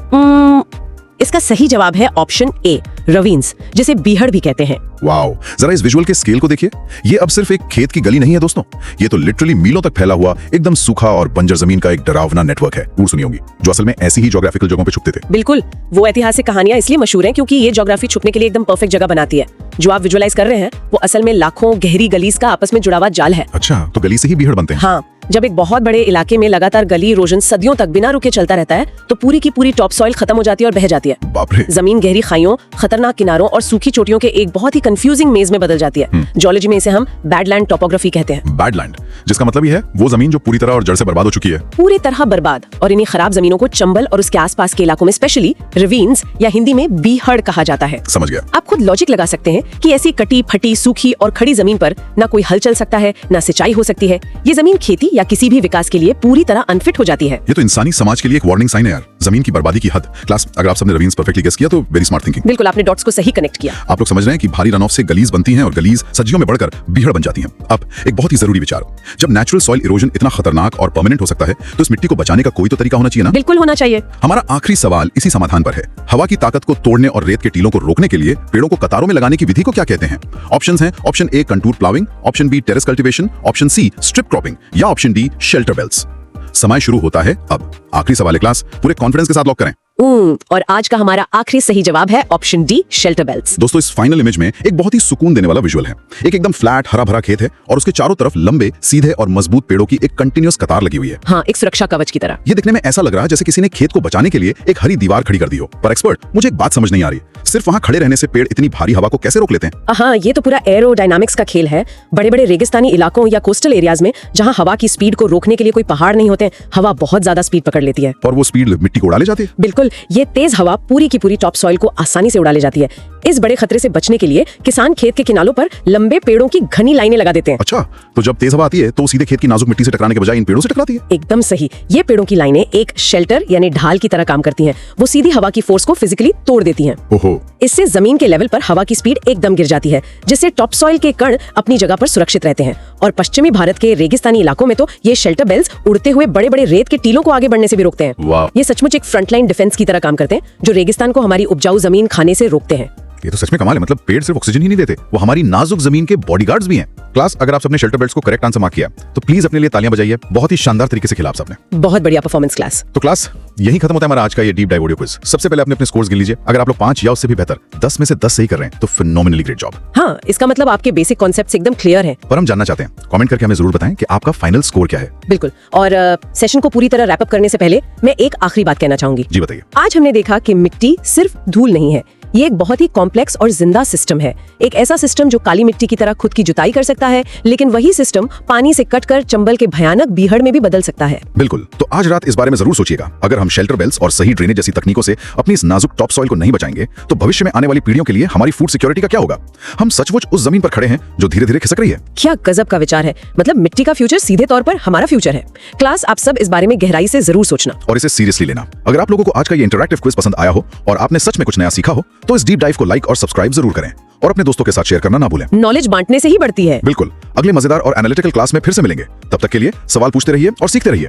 इसका सही जवाब है ऑप्शन ए रवीन्स, जिसे बीहड़ भी कहते हैं। वाओ, जरा इस विजुअल के स्केल को देखिए। ये अब सिर्फ एक खेत की गली नहीं है दोस्तों, ये तो लिटरली मीलों तक फैला हुआ एकदम सूखा और बंजर जमीन का एक डरावना नेटवर्क है। पूरी सुनी होगी, जो असल में ऐसी ही ज्योग्राफिकल जगहों पे छुपते थे। बिल्कुल। वो ऐतिहासिक कहानियां इसलिए मशहूर हैं क्योंकि ये ज्योग्राफी छुपने के लिए एकदम परफेक्ट जगह बनाती है। जो आप विजुअलाइज कर रहे हैं वो असल में लाखों गहरी गलीज का आपस में जुड़ा हुआ जाल है। अच्छा, तो गली से ही बीहड़ बनते हैं। हाँ, जब एक बहुत बड़े इलाके में लगातार गली इरोजन सदियों तक बिना रुके चलता रहता है तो पूरी की पूरी टॉप सॉइल खत्म हो जाती है और बह जाती है। बाप रे। जमीन गहरी खाइयों, खतरनाक किनारों और सूखी चोटियों के एक बहुत ही कंफ्यूजिंग मेज में बदल जाती है। जियोलॉजी में इसे हम बैडलैंड टोपोग्राफी कहते हैं। बैडलैंड, जिसका मतलब ही है वो जमीन जो पूरी तरह और जड़ से बर्बाद हो चुकी है। पूरी तरह बर्बाद। और इन्हीं खराब जमीनों को चंबल और उसके आसपास के इलाकों में स्पेशली रवीन्स या हिंदी में बीहड़ कहा जाता है। समझ गया। आप खुद लॉजिक लगा सकते हैं कि ऐसी कटी फटी सूखी और खड़ी जमीन पर ना कोई हल चल सकता है, ना सिंचाई हो सकती है। ये जमीन खेती या किसी भी विकास के लिए पूरी तरह अनफिट हो जाती है। ये तो इंसानी समाज के लिए एक वार्निंग साइन है यार, जमीन की बर्बादी की हद। क्लास, अगर आप सबने रवीन्स परफेक्टली गेस किया तो वेरी स्मार्ट थिंकिंग। बिल्कुल, आपने डॉट्स को सही कनेक्ट किया। आप लोग समझ रहे हैं कि भारी रन ऑफ से गलीज बनती हैं और गलीज सदियों में बढ़कर बीहड़ बन जाती हैं। अब एक बहुत ही जरूरी विचार, जब नेचुरल सॉइल इरोजन इतना खतरनाक और परमानेंट हो सकता है तो इस मिट्टी को बचाने का कोई तो तरीका होना चाहिए ना? बिल्कुल होना चाहिए। हमारा आखिरी सवाल इसी समाधान पर है। हवा की ताकत को तोड़ने और रेत के टीलों को रोकने के लिए पेड़ों को कतारों में लगाने की विधि को क्या कहते हैं? ऑप्शंस हैं, option A contour ploughing, option B terrace cultivation, option C strip cropping या ऑप्शन डी शेल्टर बेल्स। समय शुरू होता है अब। आखिरी सवाल है क्लास, पूरे कॉन्फिडेंस के साथ लॉक करें। और आज का हमारा आखिरी सही जवाब है ऑप्शन डी शेल्टर बेल्स। दोस्तों, इस फाइनल इमेज में एक बहुत ही सुकून देने वाला विजुअल है। एक एकदम फ्लैट हरा भरा खेत है और उसके चारों तरफ लंबे सीधे और मजबूत पेड़ों की एक कंटिन्यूअस कतार लगी हुई है। हाँ, एक सुरक्षा कवच की तरह। ये दिखने में ऐसा लग रहा है जैसे किसी ने खेत को बचाने के लिए एक हरी दीवार खड़ी कर दी हो। पर एक्सपर्ट, मुझे एक बात समझ नहीं आ रही, सिर्फ वहां खड़े रहने से पेड़ इतनी भारी हवा को कैसे रोक लेते हैं? हाँ, ये तो पूरा एरोडायनामिक्स का खेल है। बड़े बड़े रेगिस्तानी इलाकों या कोस्टल एरियाज में जहाँ हवा की स्पीड को रोकने के लिए कोई पहाड़ नहीं होते, हवा बहुत ज्यादा स्पीड पकड़ लेती है और वो स्पीड मिट्टी को उड़ा ले जाती है। बिल्कुल, ये तेज हवा पूरी की पूरी टॉप सॉइल को आसानी से उड़ा ले जाती है। इस बड़े खतरे से बचने के लिए किसान खेत के किनारों पर लंबे पेड़ों की घनी लाइनें लगा देते हैं। अच्छा, तो जब तेज हवा आती है तो सीधे खेत की नाजुक मिट्टी से टकराने के बजाय इन पेड़ों से टकराती है। एकदम सही। ये पेड़ों की लाइनें एक शेल्टर यानी ढाल की तरह काम करती हैं। वो सीधी हवा की फोर्स को फिजिकली तोड़ देती हैं। ओहो। इससे जमीन के लेवल पर हवा की स्पीड एकदम गिर जाती है, जिससे टॉप सॉइल के कण अपनी जगह पर सुरक्षित रहते हैं। और पश्चिमी भारत के रेगिस्तानी इलाकों में तो ये शेल्टर बेल्स उड़ते हुए बड़े बड़े रेत के टीलों को आगे बढ़ने से भी रोकते हैं। वाह। ये सचमुच एक फ्रंटलाइन डिफेंस की तरह काम करते हैं, जो रेगिस्तान को हमारी उपजाऊ जमीन खाने से रोकते हैं। ये तो सच में कमाल है। मतलब पेड़ सिर्फ ऑक्सीजन ही नहीं देते, वो हमारी नाजुक जमीन के बॉडीगार्ड्स भी हैं। क्लास, अगर आप सबने शेल्टर बेल्ट्स को करेक्ट आंसर मार्क किया तो प्लीज अपने लिए तालियां बजाइए। बहुत ही शानदार तरीके से खेला आप सबने। बहुत बढ़िया परफॉर्मेंस क्लास। तो क्लास, यही खत्म होता है हमारा आज का ये डीप डाइव ऑडियो क्विज। सबसे पहले अपने स्कोर्स गिन लीजिए। अगर आप लोग 5 या उससे भी बेहतर 10 में से 10 सही कर रहे हैं तो फिनोमिनली ग्रेट जॉब। हाँ, इसका मतलब आपके बेसिक कॉन्सेप्ट्स एकदम क्लियर हैं। पर हम जानना चाहते हैं, कमेंट करके हमें जरूर बताएं कि आपका फाइनल स्कोर क्या है। बिल्कुल। और सेशन को पूरी तरह रैप अप करने से पहले मैं एक आखिरी बात कहना चाहूंगी। जी बताइए। आज हमने देखा कि मिट्टी सिर्फ धूल नहीं है, ये एक बहुत ही कॉम्प्लेक्स और जिंदा सिस्टम है। एक ऐसा सिस्टम जो काली मिट्टी की तरह खुद की जुताई कर सकता है, लेकिन वही सिस्टम पानी से कटकर चंबल के भयानक बीहड़ में भी बदल सकता है। बिल्कुल। तो आज रात इस बारे में जरूर सोचिएगा। अगर हम शेल्टर बेल्स और सही ड्रेनेज जैसी तकनीकों से अपनी इस नाजुक टॉप सॉइल को नहीं बचाएंगे तो भविष्य में आने वाली पीढ़ियों के लिए हमारी फूड सिक्योरिटी का क्या होगा। हम सचमुच उस जमीन पर खड़े हैं जो धीरे धीरे खिसक रही है। क्या गजब का विचार है। मतलब मिट्टी का फ्यूचर सीधे तौर पर हमारा फ्यूचर है। क्लास, आप सब इस बारे में गहराई से जरूर सोचना और इसे सीरियसली लेना। अगर आप लोगों को आज का ये इंटरैक्टिव क्विज पसंद आया हो और आपने सच में कुछ नया सीखा हो तो इस डीप डाइव को लाइक और सब्सक्राइब जरूर करें और अपने दोस्तों के साथ शेयर करना ना भूलें। नॉलेज बांटने से ही बढ़ती है। बिल्कुल। अगले मजेदार और एनालिटिकल क्लास में फिर से मिलेंगे। तब तक के लिए सवाल पूछते रहिए और सीखते रहिए।